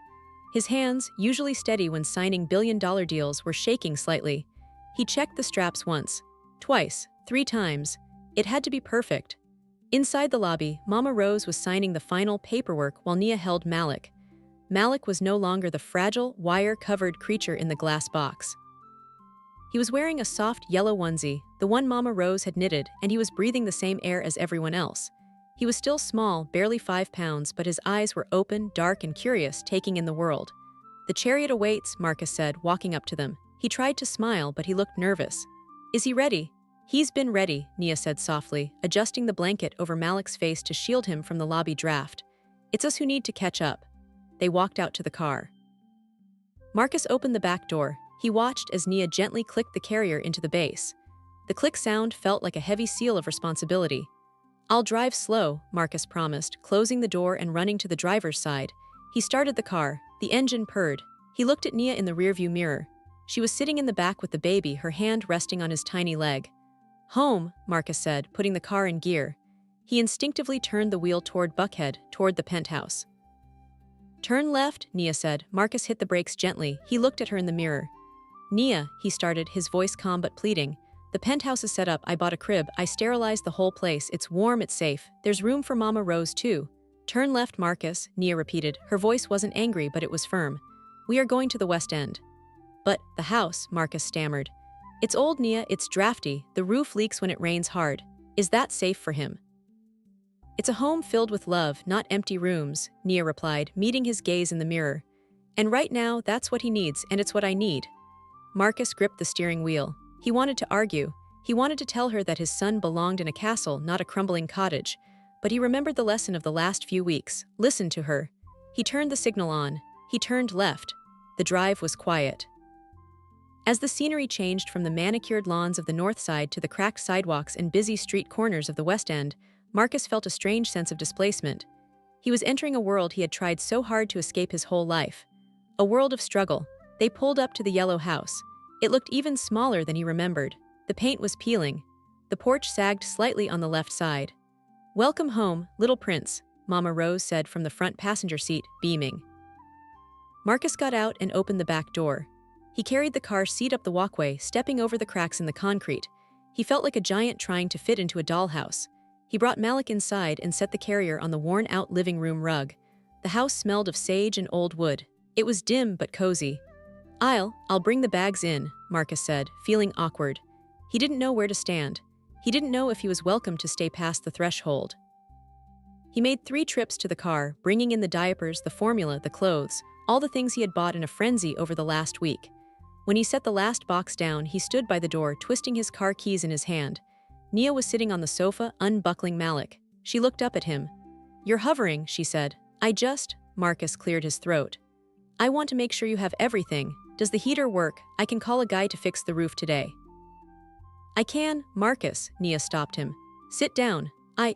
His hands, usually steady when signing billion-dollar deals, were shaking slightly. He checked the straps once, twice, 3 times. It had to be perfect. Inside the lobby, Mama Rose was signing the final paperwork while Nia held Malik. Malik was no longer the fragile, wire-covered creature in the glass box. He was wearing a soft yellow onesie, the one Mama Rose had knitted, and he was breathing the same air as everyone else. He was still small, barely 5 pounds, but his eyes were open, dark, and curious, taking in the world. "The chariot awaits," Marcus said, walking up to them. He tried to smile, but he looked nervous. "Is he ready?" "He's been ready," Nia said softly, adjusting the blanket over Malik's face to shield him from the lobby draft. "It's us who need to catch up." They walked out to the car. Marcus opened the back door. He watched as Nia gently clicked the carrier into the base. The click sound felt like a heavy seal of responsibility. "I'll drive slow," Marcus promised, closing the door and running to the driver's side. He started the car. The engine purred. He looked at Nia in the rearview mirror. She was sitting in the back with the baby, her hand resting on his tiny leg. "Home," Marcus said, putting the car in gear. He instinctively turned the wheel toward Buckhead, toward the penthouse. "Turn left," Nia said. Marcus hit the brakes gently. He looked at her in the mirror. "Nia," he started, his voice calm but pleading. "The penthouse is set up. I bought a crib. I sterilized the whole place. It's warm, it's safe. There's room for Mama Rose, too." "Turn left, Marcus," Nia repeated. Her voice wasn't angry, but it was firm. "We are going to the West End." "But the house," Marcus stammered. "It's old, Nia. It's drafty. The roof leaks when it rains hard. Is that safe for him?" "It's a home filled with love, not empty rooms," Nia replied, meeting his gaze in the mirror. "And right now, that's what he needs, and it's what I need." Marcus gripped the steering wheel. He wanted to argue. He wanted to tell her that his son belonged in a castle, not a crumbling cottage. But he remembered the lesson of the last few weeks. Listened to her. He turned the signal on. He turned left. The drive was quiet. As the scenery changed from the manicured lawns of the north side to the cracked sidewalks and busy street corners of the West End, Marcus felt a strange sense of displacement. He was entering a world he had tried so hard to escape his whole life. A world of struggle. They pulled up to the yellow house. It looked even smaller than he remembered. The paint was peeling. The porch sagged slightly on the left side. "Welcome home, little prince," Mama Rose said from the front passenger seat, beaming. Marcus got out and opened the back door. He carried the car seat up the walkway, stepping over the cracks in the concrete. He felt like a giant trying to fit into a dollhouse. He brought Malik inside and set the carrier on the worn-out living room rug. The house smelled of sage and old wood. It was dim but cozy. I'll bring the bags in," Marcus said, feeling awkward. He didn't know where to stand. He didn't know if he was welcome to stay past the threshold. He made 3 trips to the car, bringing in the diapers, the formula, the clothes, all the things he had bought in a frenzy over the last week. When he set the last box down, he stood by the door, twisting his car keys in his hand. Nia was sitting on the sofa, unbuckling Malik. She looked up at him. "You're hovering," she said. Marcus cleared his throat. "I want to make sure you have everything. Does the heater work? I can call a guy to fix the roof today." "I can, Marcus," Nia stopped him. "Sit down.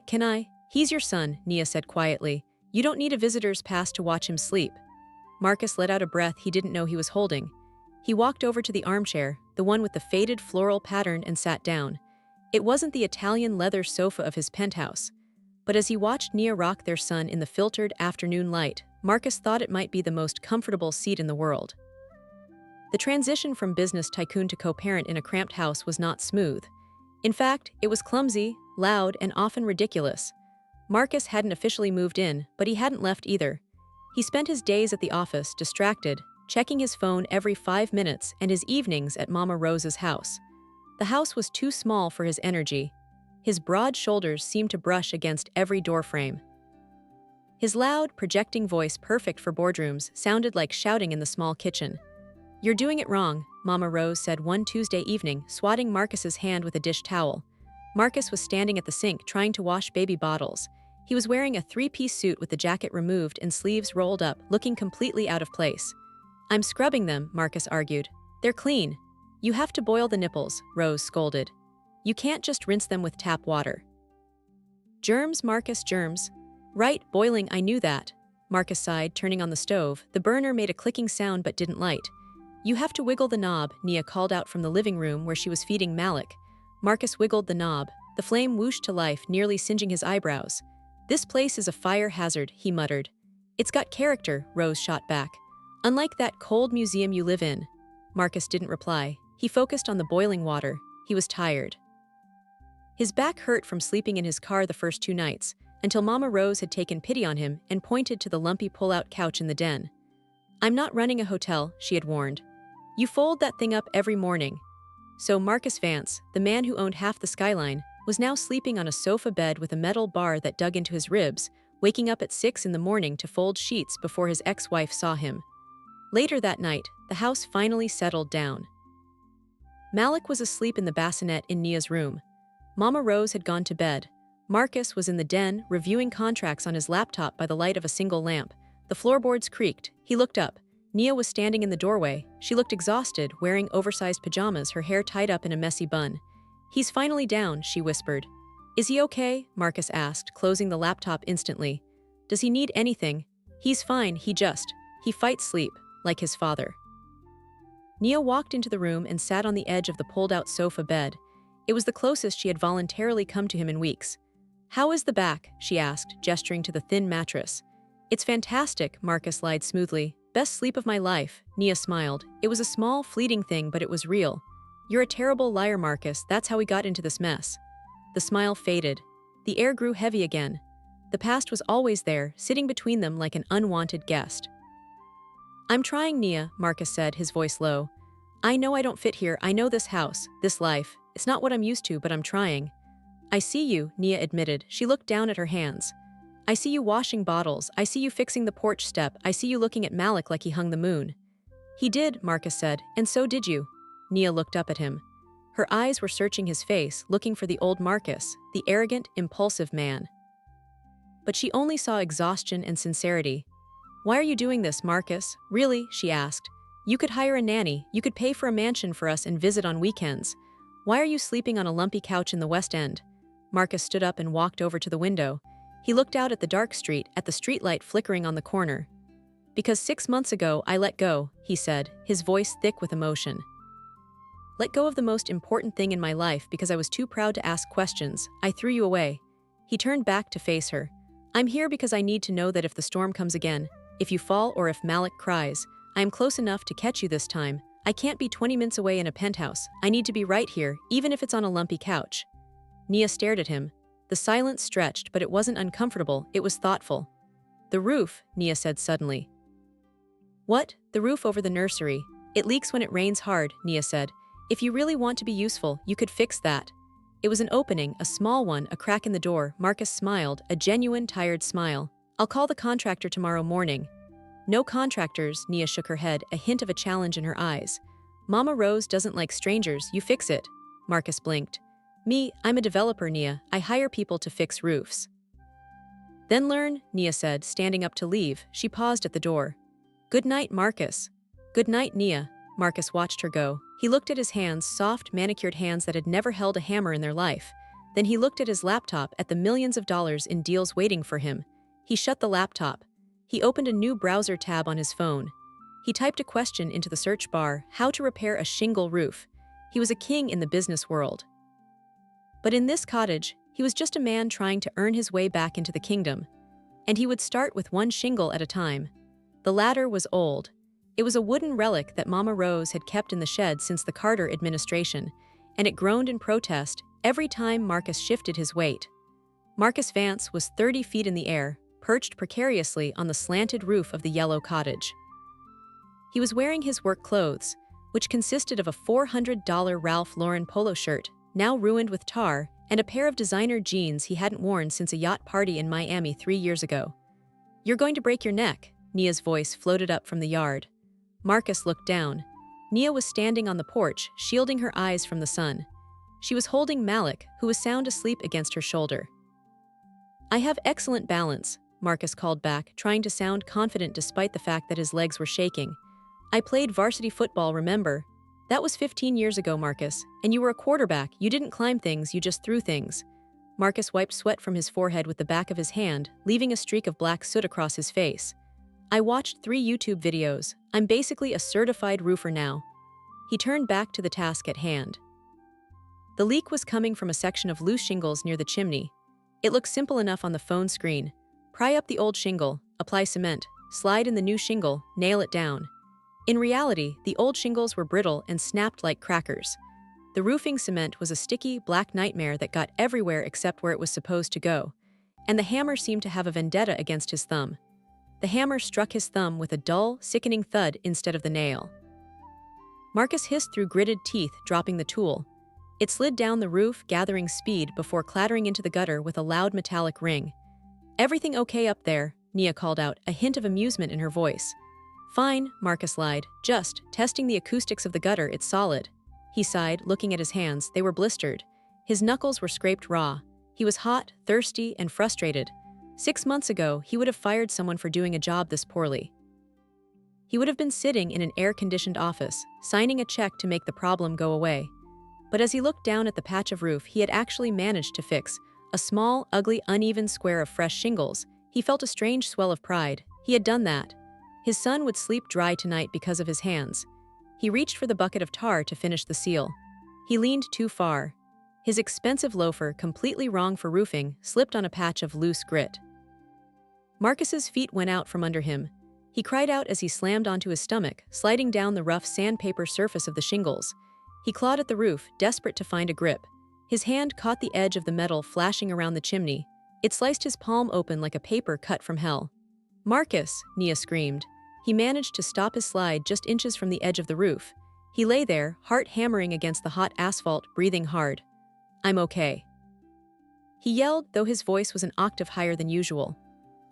Can I? He's your son," Nia said quietly. "You don't need a visitor's pass to watch him sleep." Marcus let out a breath he didn't know he was holding. He walked over to the armchair, the one with the faded floral pattern, and sat down. It wasn't the Italian leather sofa of his penthouse. But as he watched Nia rock their son in the filtered afternoon light, Marcus thought it might be the most comfortable seat in the world. The transition from business tycoon to co-parent in a cramped house was not smooth. In fact, it was clumsy, loud, and often ridiculous. Marcus hadn't officially moved in, but he hadn't left either. He spent his days at the office, distracted, checking his phone every 5 minutes, and his evenings at Mama Rose's house. The house was too small for his energy. His broad shoulders seemed to brush against every doorframe. His loud, projecting voice, perfect for boardrooms, sounded like shouting in the small kitchen. "You're doing it wrong," Mama Rose said one Tuesday evening, swatting Marcus's hand with a dish towel. Marcus was standing at the sink trying to wash baby bottles. He was wearing a 3-piece suit with the jacket removed and sleeves rolled up, looking completely out of place. "I'm scrubbing them," Marcus argued. "They're clean." "You have to boil the nipples," Rose scolded. "You can't just rinse them with tap water." "Germs, Marcus, germs." "Right, boiling, I knew that." Marcus sighed, turning on the stove. The burner made a clicking sound but didn't light. "You have to wiggle the knob," Nia called out from the living room where she was feeding Malik. Marcus wiggled the knob. The flame whooshed to life, nearly singeing his eyebrows. "This place is a fire hazard," he muttered. "It's got character," Rose shot back. "Unlike that cold museum you live in." Marcus didn't reply. He focused on the boiling water. He was tired. His back hurt from sleeping in his car the first 2 nights, until Mama Rose had taken pity on him and pointed to the lumpy pull-out couch in the den. "I'm not running a hotel," she had warned. "You fold that thing up every morning." So Marcus Vance, the man who owned half the skyline, was now sleeping on a sofa bed with a metal bar that dug into his ribs, waking up at 6 in the morning to fold sheets before his ex-wife saw him. Later that night, the house finally settled down. Malik was asleep in the bassinet in Nia's room. Mama Rose had gone to bed. Marcus was in the den, reviewing contracts on his laptop by the light of a single lamp. The floorboards creaked. He looked up. Nia was standing in the doorway. She looked exhausted, wearing oversized pajamas, her hair tied up in a messy bun. "He's finally down," she whispered. "Is he okay?" Marcus asked, closing the laptop instantly. "Does he need anything?" "He's fine, he fights sleep, like his father." Nia walked into the room and sat on the edge of the pulled-out sofa bed. It was the closest she had voluntarily come to him in weeks. "How is the back?" she asked, gesturing to the thin mattress. "It's fantastic," Marcus lied smoothly. "Best sleep of my life." Nia smiled. It was a small, fleeting thing, but it was real. "You're a terrible liar, Marcus. That's how we got into this mess." The smile faded. The air grew heavy again. The past was always there, sitting between them like an unwanted guest. "I'm trying, Nia," Marcus said, his voice low. "I know I don't fit here. I know this house, this life. It's not what I'm used to, but I'm trying." "I see you," Nia admitted. She looked down at her hands. "I see you washing bottles. I see you fixing the porch step. I see you looking at Malik like he hung the moon." "He did," Marcus said, "and so did you." Nia looked up at him. Her eyes were searching his face, looking for the old Marcus, the arrogant, impulsive man. But she only saw exhaustion and sincerity. "Why are you doing this, Marcus? Really?" she asked. "You could hire a nanny. You could pay for a mansion for us and visit on weekends. Why are you sleeping on a lumpy couch in the West End?" Marcus stood up and walked over to the window. He looked out at the dark street, at the streetlight flickering on the corner. "Because 6 months ago, I let go," he said, his voice thick with emotion. "Let go of the most important thing in my life because I was too proud to ask questions. I threw you away." He turned back to face her. "I'm here because I need to know that if the storm comes again, if you fall or if Malik cries, I am close enough to catch you this time. I can't be 20 minutes away in a penthouse. I need to be right here, even if it's on a lumpy couch. Nia stared at him. The silence stretched, but it wasn't uncomfortable, it was thoughtful. The roof, Nia said suddenly. What? The roof over the nursery. It leaks when it rains hard, Nia said. If you really want to be useful, you could fix that. It was an opening, a small one, a crack in the door. Marcus smiled, a genuine, tired smile. I'll call the contractor tomorrow morning. No contractors, Nia shook her head, a hint of a challenge in her eyes. Mama Rose doesn't like strangers, you fix it. Marcus blinked. Me, I'm a developer, Nia. I hire people to fix roofs. Then learn, Nia said, standing up to leave. She paused at the door. Good night, Marcus. Good night, Nia. Marcus watched her go. He looked at his hands, soft, manicured hands that had never held a hammer in their life. Then he looked at his laptop, at the millions of dollars in deals waiting for him. He shut the laptop. He opened a new browser tab on his phone. He typed a question into the search bar, how to repair a shingle roof. He was a king in the business world. But in this cottage, he was just a man trying to earn his way back into the kingdom. And he would start with one shingle at a time. The ladder was old. It was a wooden relic that Mama Rose had kept in the shed since the Carter administration, and it groaned in protest every time Marcus shifted his weight. Marcus Vance was 30 feet in the air, perched precariously on the slanted roof of the yellow cottage. He was wearing his work clothes, which consisted of a $400 Ralph Lauren polo shirt, now ruined with tar, and a pair of designer jeans he hadn't worn since a yacht party in Miami 3 years ago. You're going to break your neck, Nia's voice floated up from the yard. Marcus looked down. Nia was standing on the porch, shielding her eyes from the sun. She was holding Malik, who was sound asleep against her shoulder. I have excellent balance, Marcus called back, trying to sound confident despite the fact that his legs were shaking. I played varsity football, remember? That was 15 years ago, Marcus, and you were a quarterback. You didn't climb things, you just threw things. Marcus wiped sweat from his forehead with the back of his hand, leaving a streak of black soot across his face. I watched 3 YouTube videos. I'm basically a certified roofer now. He turned back to the task at hand. The leak was coming from a section of loose shingles near the chimney. It looked simple enough on the phone screen. Pry up the old shingle, apply cement, slide in the new shingle, nail it down. In reality, the old shingles were brittle and snapped like crackers. The roofing cement was a sticky, black nightmare that got everywhere except where it was supposed to go. And the hammer seemed to have a vendetta against his thumb. The hammer struck his thumb with a dull, sickening thud instead of the nail. Marcus hissed through gritted teeth, dropping the tool. It slid down the roof, gathering speed before clattering into the gutter with a loud metallic ring. Everything okay up there? Nia called out, a hint of amusement in her voice. Fine, Marcus lied. Just testing the acoustics of the gutter, it's solid. He sighed, looking at his hands. They were blistered. His knuckles were scraped raw. He was hot, thirsty, and frustrated. 6 months ago, he would have fired someone for doing a job this poorly. He would have been sitting in an air-conditioned office, signing a check to make the problem go away. But as he looked down at the patch of roof he had actually managed to fix, a small, ugly, uneven square of fresh shingles, he felt a strange swell of pride. He had done that. His son would sleep dry tonight because of his hands. He reached for the bucket of tar to finish the seal. He leaned too far. His expensive loafer, completely wrong for roofing, slipped on a patch of loose grit. Marcus's feet went out from under him. He cried out as he slammed onto his stomach, sliding down the rough sandpaper surface of the shingles. He clawed at the roof, desperate to find a grip. His hand caught the edge of the metal flashing around the chimney. It sliced his palm open like a paper cut from hell. Marcus, Nia screamed. He managed to stop his slide just inches from the edge of the roof. He lay there, heart hammering against the hot asphalt, breathing hard. I'm okay. He yelled, though his voice was an octave higher than usual.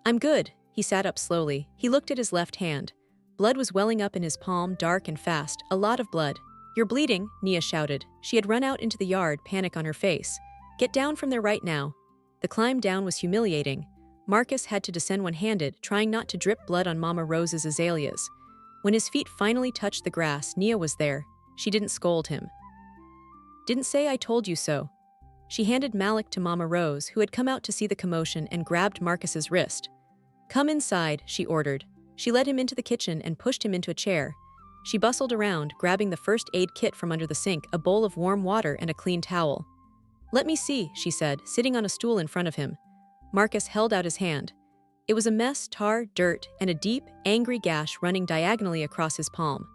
I'm good. He sat up slowly. He looked at his left hand. Blood was welling up in his palm, dark and fast, a lot of blood. You're bleeding, Nia shouted. She had run out into the yard, panic on her face. Get down from there right now. The climb down was humiliating. Marcus had to descend one-handed, trying not to drip blood on Mama Rose's azaleas. When his feet finally touched the grass, Nia was there. She didn't scold him. Didn't say I told you so. She handed Malik to Mama Rose, who had come out to see the commotion, and grabbed Marcus's wrist. Come inside, she ordered. She led him into the kitchen and pushed him into a chair. She bustled around, grabbing the first aid kit from under the sink, a bowl of warm water and a clean towel. Let me see, she said, sitting on a stool in front of him. Marcus held out his hand. It was a mess, tar, dirt, and a deep, angry gash running diagonally across his palm.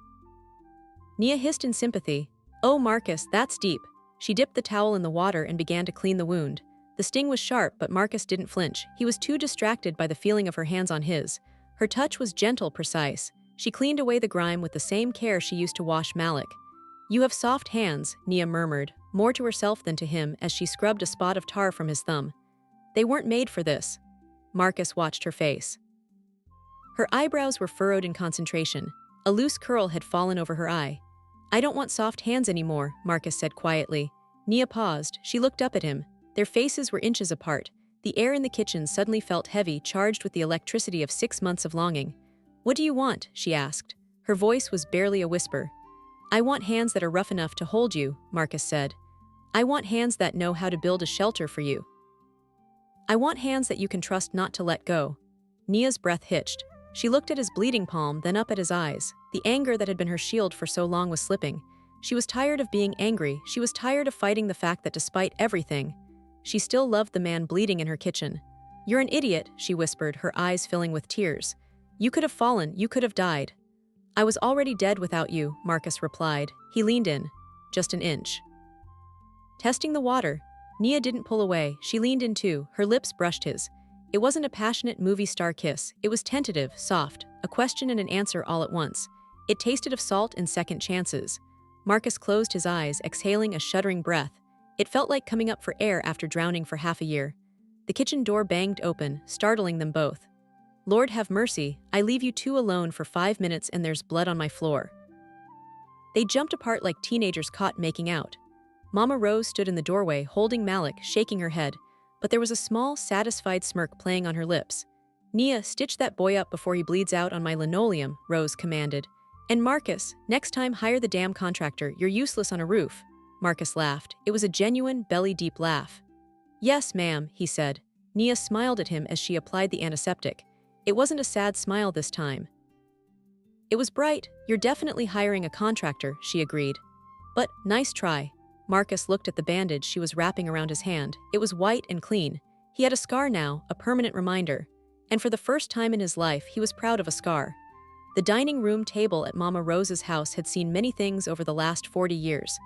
Nia hissed in sympathy. Oh, Marcus, that's deep. She dipped the towel in the water and began to clean the wound. The sting was sharp, but Marcus didn't flinch. He was too distracted by the feeling of her hands on his. Her touch was gentle, precise. She cleaned away the grime with the same care she used to wash Malik. You have soft hands, Nia murmured, more to herself than to him as she scrubbed a spot of tar from his thumb. They weren't made for this. Marcus watched her face. Her eyebrows were furrowed in concentration. A loose curl had fallen over her eye. I don't want soft hands anymore, Marcus said quietly. Nia paused. She looked up at him. Their faces were inches apart. The air in the kitchen suddenly felt heavy, charged with the electricity of 6 months of longing. What do you want? She asked. Her voice was barely a whisper. I want hands that are rough enough to hold you, Marcus said. I want hands that know how to build a shelter for you. I want hands that you can trust not to let go. Nia's breath hitched. She looked at his bleeding palm, then up at his eyes. The anger that had been her shield for so long was slipping. She was tired of being angry. She was tired of fighting the fact that despite everything, she still loved the man bleeding in her kitchen. You're an idiot, she whispered, her eyes filling with tears. You could have fallen, you could have died. I was already dead without you, Marcus replied. He leaned in, just an inch. Testing the water. Nia didn't pull away. She leaned in too. Her lips brushed his. It wasn't a passionate movie star kiss. It was tentative, soft, a question and an answer all at once. It tasted of salt and second chances. Marcus closed his eyes, exhaling a shuddering breath. It felt like coming up for air after drowning for half a year. The kitchen door banged open, startling them both. Lord have mercy, I leave you two alone for 5 minutes and there's blood on my floor. They jumped apart like teenagers caught making out. Mama Rose stood in the doorway, holding Malik, shaking her head, but there was a small, satisfied smirk playing on her lips. Nia, stitch that boy up before he bleeds out on my linoleum, Rose commanded. And Marcus, next time hire the damn contractor, you're useless on a roof. Marcus laughed. It was a genuine, belly-deep laugh. Yes, ma'am, he said. Nia smiled at him as she applied the antiseptic. It wasn't a sad smile this time. It was bright. You're definitely hiring a contractor, she agreed. But, nice try. Marcus looked at the bandage she was wrapping around his hand. It was white and clean. He had a scar now, a permanent reminder. And for the first time in his life, he was proud of a scar. The dining room table at Mama Rose's house had seen many things over the last 40 years.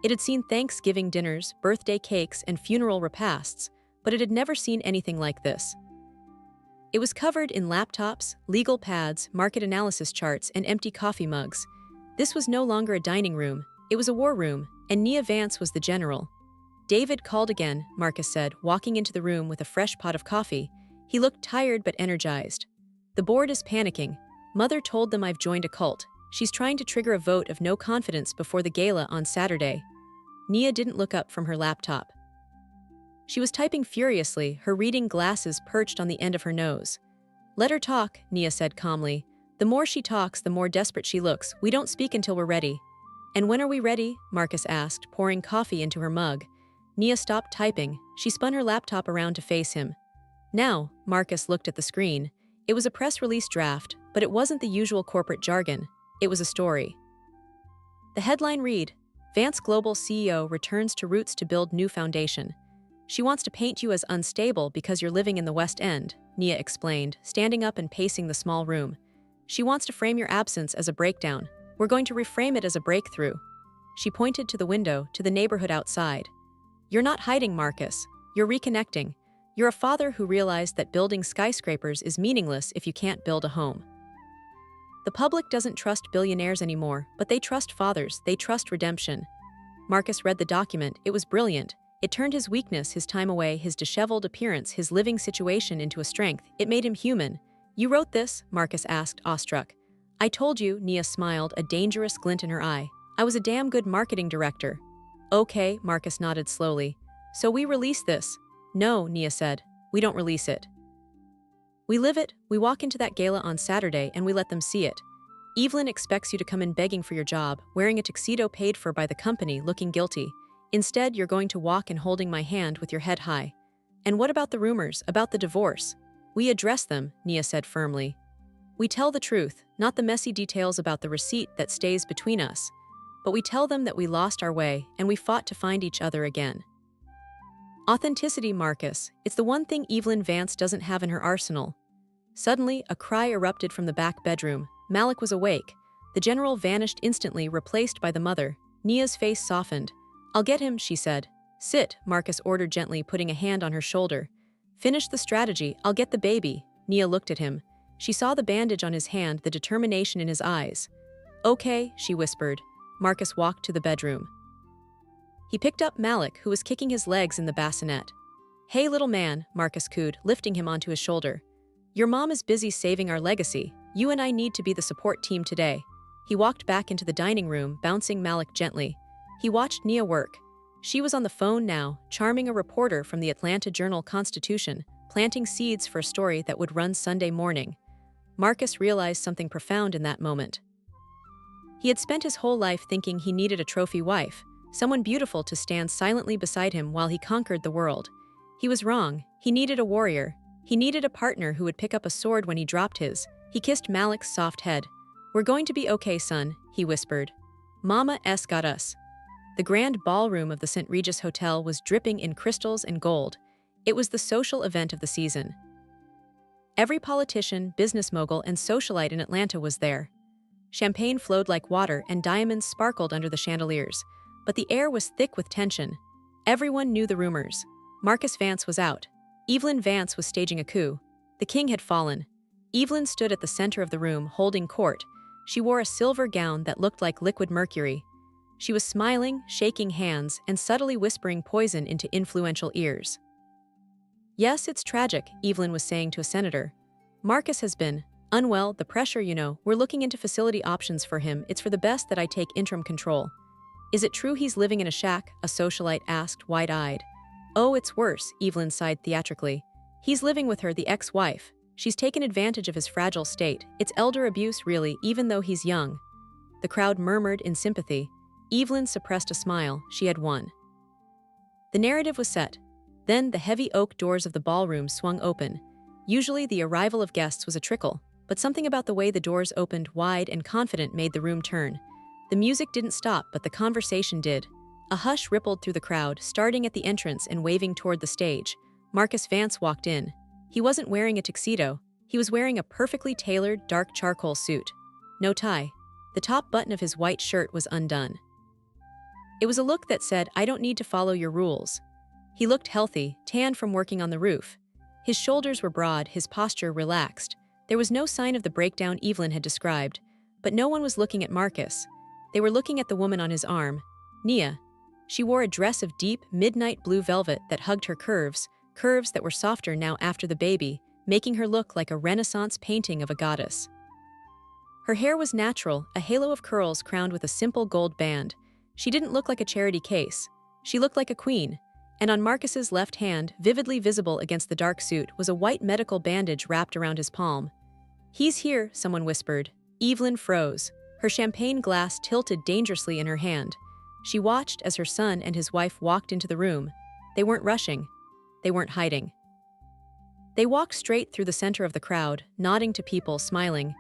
It had seen Thanksgiving dinners, birthday cakes, and funeral repasts, but it had never seen anything like this. It was covered in laptops, legal pads, market analysis charts, and empty coffee mugs. This was no longer a dining room, it was a war room, and Nia Vance was the general. David called again, Marcus said, walking into the room with a fresh pot of coffee. He looked tired but energized. The board is panicking. Mother told them I've joined a cult. She's trying to trigger a vote of no confidence before the gala on Saturday. Nia didn't look up from her laptop. She was typing furiously, her reading glasses perched on the end of her nose. Let her talk, Nia said calmly. The more she talks, the more desperate she looks. We don't speak until we're ready. And when are we ready? Marcus asked, pouring coffee into her mug. Nia stopped typing. She spun her laptop around to face him. Now, Marcus looked at the screen. It was a press release draft, but it wasn't the usual corporate jargon. It was a story. The headline read, Vance Global CEO returns to roots to build new foundation. She wants to paint you as unstable because you're living in the West End, Nia explained, standing up and pacing the small room. She wants to frame your absence as a breakdown. We're going to reframe it as a breakthrough. She pointed to the window, to the neighborhood outside. You're not hiding, Marcus. You're reconnecting. You're a father who realized that building skyscrapers is meaningless if you can't build a home. The public doesn't trust billionaires anymore, but they trust fathers, they trust redemption. Marcus read the document. It was brilliant. It turned his weakness, his time away, his disheveled appearance, his living situation into a strength. It made him human. You wrote this? Marcus asked, awestruck. I told you, Nia smiled, a dangerous glint in her eye. I was a damn good marketing director. Okay, Marcus nodded slowly. So we release this? No, Nia said. We don't release it. We live it. We walk into that gala on Saturday and we let them see it. Evelyn expects you to come in begging for your job, wearing a tuxedo paid for by the company, looking guilty. Instead, you're going to walk and holding my hand with your head high. And what about the rumors, about the divorce? We address them, Nia said firmly. We tell the truth, not the messy details about the receipt that stays between us. But we tell them that we lost our way and we fought to find each other again. Authenticity, Marcus. It's the one thing Evelyn Vance doesn't have in her arsenal. Suddenly, a cry erupted from the back bedroom. Malik was awake. The general vanished instantly, replaced by the mother. Nia's face softened. "I'll get him," she said. "Sit," Marcus ordered gently, putting a hand on her shoulder. "Finish the strategy, I'll get the baby." Nia looked at him. She saw the bandage on his hand, the determination in his eyes. "Okay," she whispered. Marcus walked to the bedroom. He picked up Malik, who was kicking his legs in the bassinet. "Hey, little man," Marcus cooed, lifting him onto his shoulder. "Your mom is busy saving our legacy. You and I need to be the support team today." He walked back into the dining room, bouncing Malik gently. He watched Nia work. She was on the phone now, charming a reporter from the Atlanta Journal-Constitution, planting seeds for a story that would run Sunday morning. Marcus realized something profound in that moment. He had spent his whole life thinking he needed a trophy wife, someone beautiful to stand silently beside him while he conquered the world. He was wrong. He needed a warrior. He needed a partner who would pick up a sword when he dropped his. He kissed Malik's soft head. "We're going to be okay, son," he whispered. "Mama's got us." The grand ballroom of the St. Regis Hotel was dripping in crystals and gold. It was the social event of the season. Every politician, business mogul, and socialite in Atlanta was there. Champagne flowed like water and diamonds sparkled under the chandeliers, but the air was thick with tension. Everyone knew the rumors. Marcus Vance was out. Evelyn Vance was staging a coup. The king had fallen. Evelyn stood at the center of the room, holding court. She wore a silver gown that looked like liquid mercury. She was smiling, shaking hands, and subtly whispering poison into influential ears. "Yes, it's tragic," Evelyn was saying to a senator. "Marcus has been unwell, the pressure, we're looking into facility options for him. It's for the best that I take interim control." "Is it true he's living in a shack?" a socialite asked, wide-eyed. "Oh, it's worse," Evelyn sighed theatrically. "He's living with her, the ex-wife. She's taken advantage of his fragile state. It's elder abuse, really, even though he's young." The crowd murmured in sympathy. Evelyn suppressed a smile. She had won. The narrative was set. Then the heavy oak doors of the ballroom swung open. Usually the arrival of guests was a trickle, but something about the way the doors opened wide and confident made the room turn. The music didn't stop, but the conversation did. A hush rippled through the crowd, starting at the entrance and waving toward the stage. Marcus Vance walked in. He wasn't wearing a tuxedo. He was wearing a perfectly tailored, dark charcoal suit. No tie. The top button of his white shirt was undone. It was a look that said, "I don't need to follow your rules." He looked healthy, tanned from working on the roof. His shoulders were broad, his posture relaxed. There was no sign of the breakdown Evelyn had described, but no one was looking at Marcus. They were looking at the woman on his arm, Nia. She wore a dress of deep, midnight blue velvet that hugged her curves that were softer now after the baby, making her look like a Renaissance painting of a goddess. Her hair was natural, a halo of curls crowned with a simple gold band. She didn't look like a charity case. She looked like a queen. And on Marcus's left hand, vividly visible against the dark suit, was a white medical bandage wrapped around his palm. "He's here," someone whispered. Evelyn froze. Her champagne glass tilted dangerously in her hand. She watched as her son and his wife walked into the room. They weren't rushing. They weren't hiding. They walked straight through the center of the crowd, nodding to people, smiling.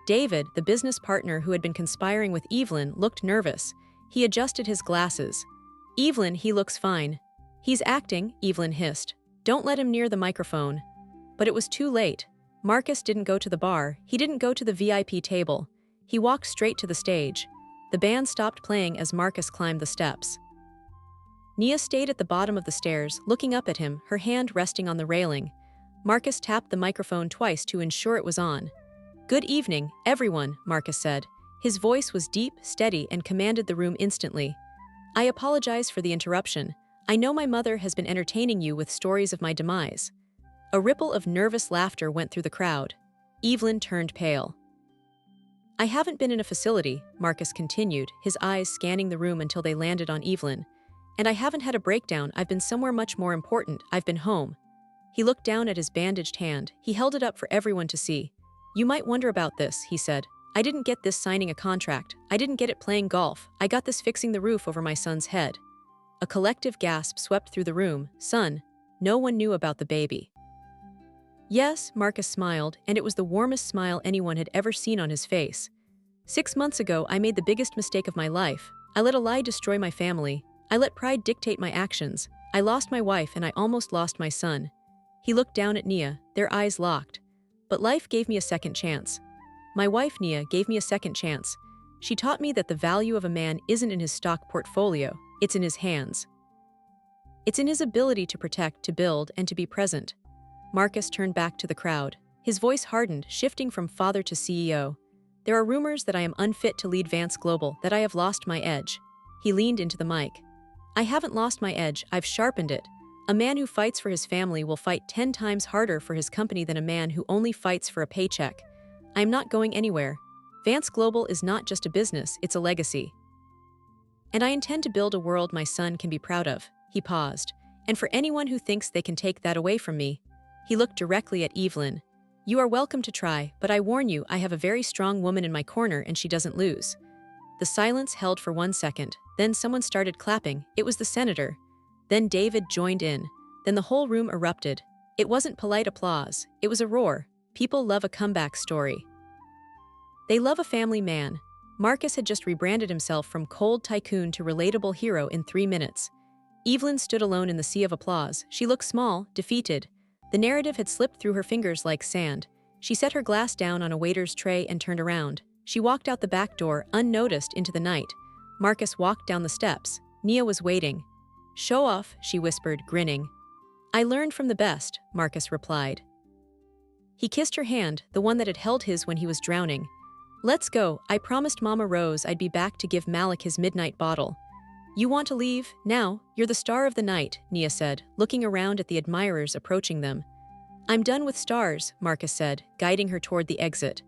David, the business partner who had been conspiring with Evelyn, looked nervous. He adjusted his glasses. "Evelyn, he looks fine." "He's acting," Evelyn hissed. "Don't let him near the microphone." But it was too late. Marcus didn't go to the bar. He didn't go to the VIP table. He walked straight to the stage. The band stopped playing as Marcus climbed the steps. Nia stayed at the bottom of the stairs, looking up at him, her hand resting on the railing. Marcus tapped the microphone twice to ensure it was on. "Good evening, everyone," Marcus said. His voice was deep, steady, and commanded the room instantly. "I apologize for the interruption. I know my mother has been entertaining you with stories of my demise." A ripple of nervous laughter went through the crowd. Evelyn turned pale. "I haven't been in a facility," Marcus continued, his eyes scanning the room until they landed on Evelyn. "And I haven't had a breakdown. I've been somewhere much more important. I've been home." He looked down at his bandaged hand. He held it up for everyone to see. "You might wonder about this," he said. "I didn't get this signing a contract. I didn't get it playing golf. I got this fixing the roof over my son's head." A collective gasp swept through the room. "Son." No one knew about the baby. "Yes," Marcus smiled, and it was the warmest smile anyone had ever seen on his face. "6 months ago, I made the biggest mistake of my life. I let a lie destroy my family. I let pride dictate my actions. I lost my wife and I almost lost my son." He looked down at Nia, their eyes locked. "But life gave me a second chance. My wife, Nia, gave me a second chance. She taught me that the value of a man isn't in his stock portfolio, it's in his hands. It's in his ability to protect, to build, and to be present. Marcus turned back to the crowd. His voice hardened, shifting from father to CEO. There are rumors that I am unfit to lead Vance Global, that I have lost my edge. He leaned into the mic. I haven't lost my edge, I've sharpened it. A man who fights for his family will fight 10 times harder for his company than a man who only fights for a paycheck. I am not going anywhere. Vance Global is not just a business, it's a legacy. And I intend to build a world my son can be proud of. He paused. And for anyone who thinks they can take that away from me, he looked directly at Evelyn. You are welcome to try, but I warn you, I have a very strong woman in my corner and she doesn't lose. The silence held for 1 second. Then someone started clapping. It was the senator. Then David joined in. Then the whole room erupted. It wasn't polite applause. It was a roar. People love a comeback story. They love a family man. Marcus had just rebranded himself from cold tycoon to relatable hero in 3 minutes. Evelyn stood alone in the sea of applause. She looked small, defeated. The narrative had slipped through her fingers like sand. She set her glass down on a waiter's tray and turned around. She walked out the back door, unnoticed, into the night. Marcus walked down the steps. Nia was waiting. Show off, she whispered, grinning. I learned from the best, Marcus replied. He kissed her hand, the one that had held his when he was drowning. Let's go, I promised Mama Rose I'd be back to give Malik his midnight bottle. You want to leave? Now, you're the star of the night, Nia said, looking around at the admirers approaching them. I'm done with stars, Marcus said, guiding her toward the exit.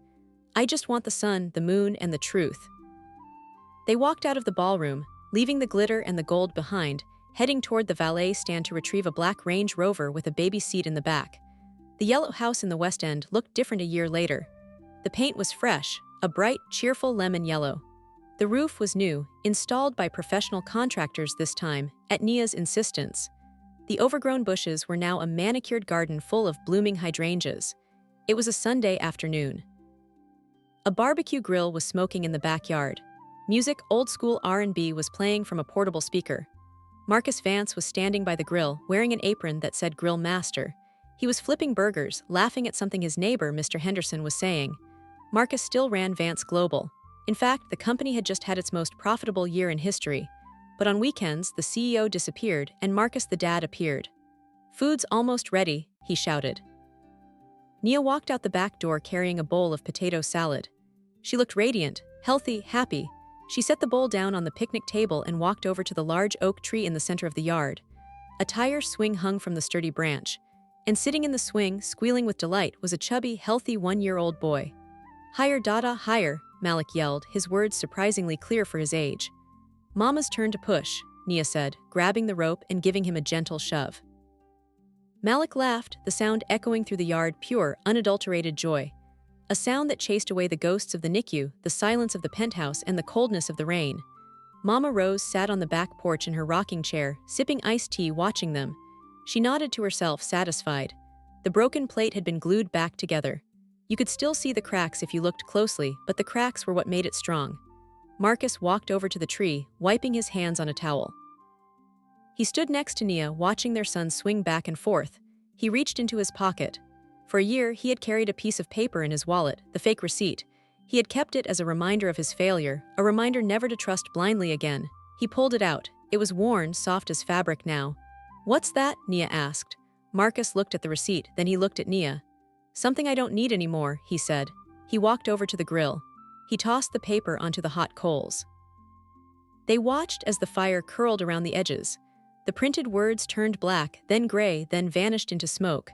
I just want the sun, the moon, and the truth. They walked out of the ballroom, leaving the glitter and the gold behind, heading toward the valet stand to retrieve a black Range Rover with a baby seat in the back. The yellow house in the West End looked different a year later. The paint was fresh, a bright, cheerful lemon yellow. The roof was new, installed by professional contractors this time, at Nia's insistence. The overgrown bushes were now a manicured garden full of blooming hydrangeas. It was a Sunday afternoon. A barbecue grill was smoking in the backyard. Music, old-school R&B, was playing from a portable speaker. Marcus Vance was standing by the grill, wearing an apron that said Grill Master. He was flipping burgers, laughing at something his neighbor, Mr. Henderson, was saying. Marcus still ran Vance Global. In fact, the company had just had its most profitable year in history. But on weekends, the CEO disappeared and Marcus the dad appeared. Food's almost ready, he shouted. Nia walked out the back door carrying a bowl of potato salad. She looked radiant, healthy, happy. She set the bowl down on the picnic table and walked over to the large oak tree in the center of the yard. A tire swing hung from the sturdy branch. And sitting in the swing, squealing with delight, was a chubby, healthy 1-year-old boy. Higher, Dada, higher, Malik yelled, his words surprisingly clear for his age. Mama's turn to push, Nia said, grabbing the rope and giving him a gentle shove. Malik laughed, the sound echoing through the yard, pure, unadulterated joy. A sound that chased away the ghosts of the NICU, the silence of the penthouse, and the coldness of the rain. Mama Rose sat on the back porch in her rocking chair, sipping iced tea, watching them. She nodded to herself, satisfied. The broken plate had been glued back together. You could still see the cracks if you looked closely, but the cracks were what made it strong. Marcus walked over to the tree, wiping his hands on a towel. He stood next to Nia, watching their son swing back and forth. He reached into his pocket. For a year, he had carried a piece of paper in his wallet, the fake receipt. He had kept it as a reminder of his failure, a reminder never to trust blindly again. He pulled it out. It was worn, soft as fabric now. What's that? Nia asked. Marcus looked at the receipt, then he looked at Nia. Something I don't need anymore, he said. He walked over to the grill. He tossed the paper onto the hot coals. They watched as the fire curled around the edges. The printed words turned black, then gray, then vanished into smoke.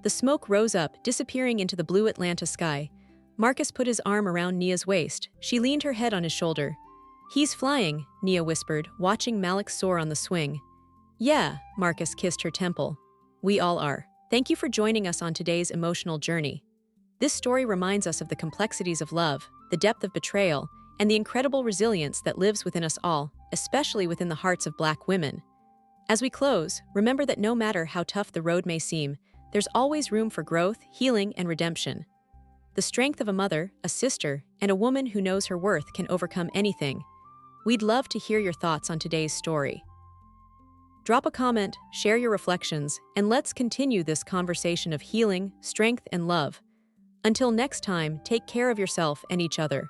The smoke rose up, disappearing into the blue Atlanta sky. Marcus put his arm around Nia's waist. She leaned her head on his shoulder. He's flying, Nia whispered, watching Malik soar on the swing. Yeah, Marcus kissed her temple. We all are. Thank you for joining us on today's emotional journey. This story reminds us of the complexities of love, the depth of betrayal, and the incredible resilience that lives within us all, especially within the hearts of Black women. As we close, remember that no matter how tough the road may seem, there's always room for growth, healing, and redemption. The strength of a mother, a sister, and a woman who knows her worth can overcome anything. We'd love to hear your thoughts on today's story. Drop a comment, share your reflections, and let's continue this conversation of healing, strength, and love. Until next time, take care of yourself and each other.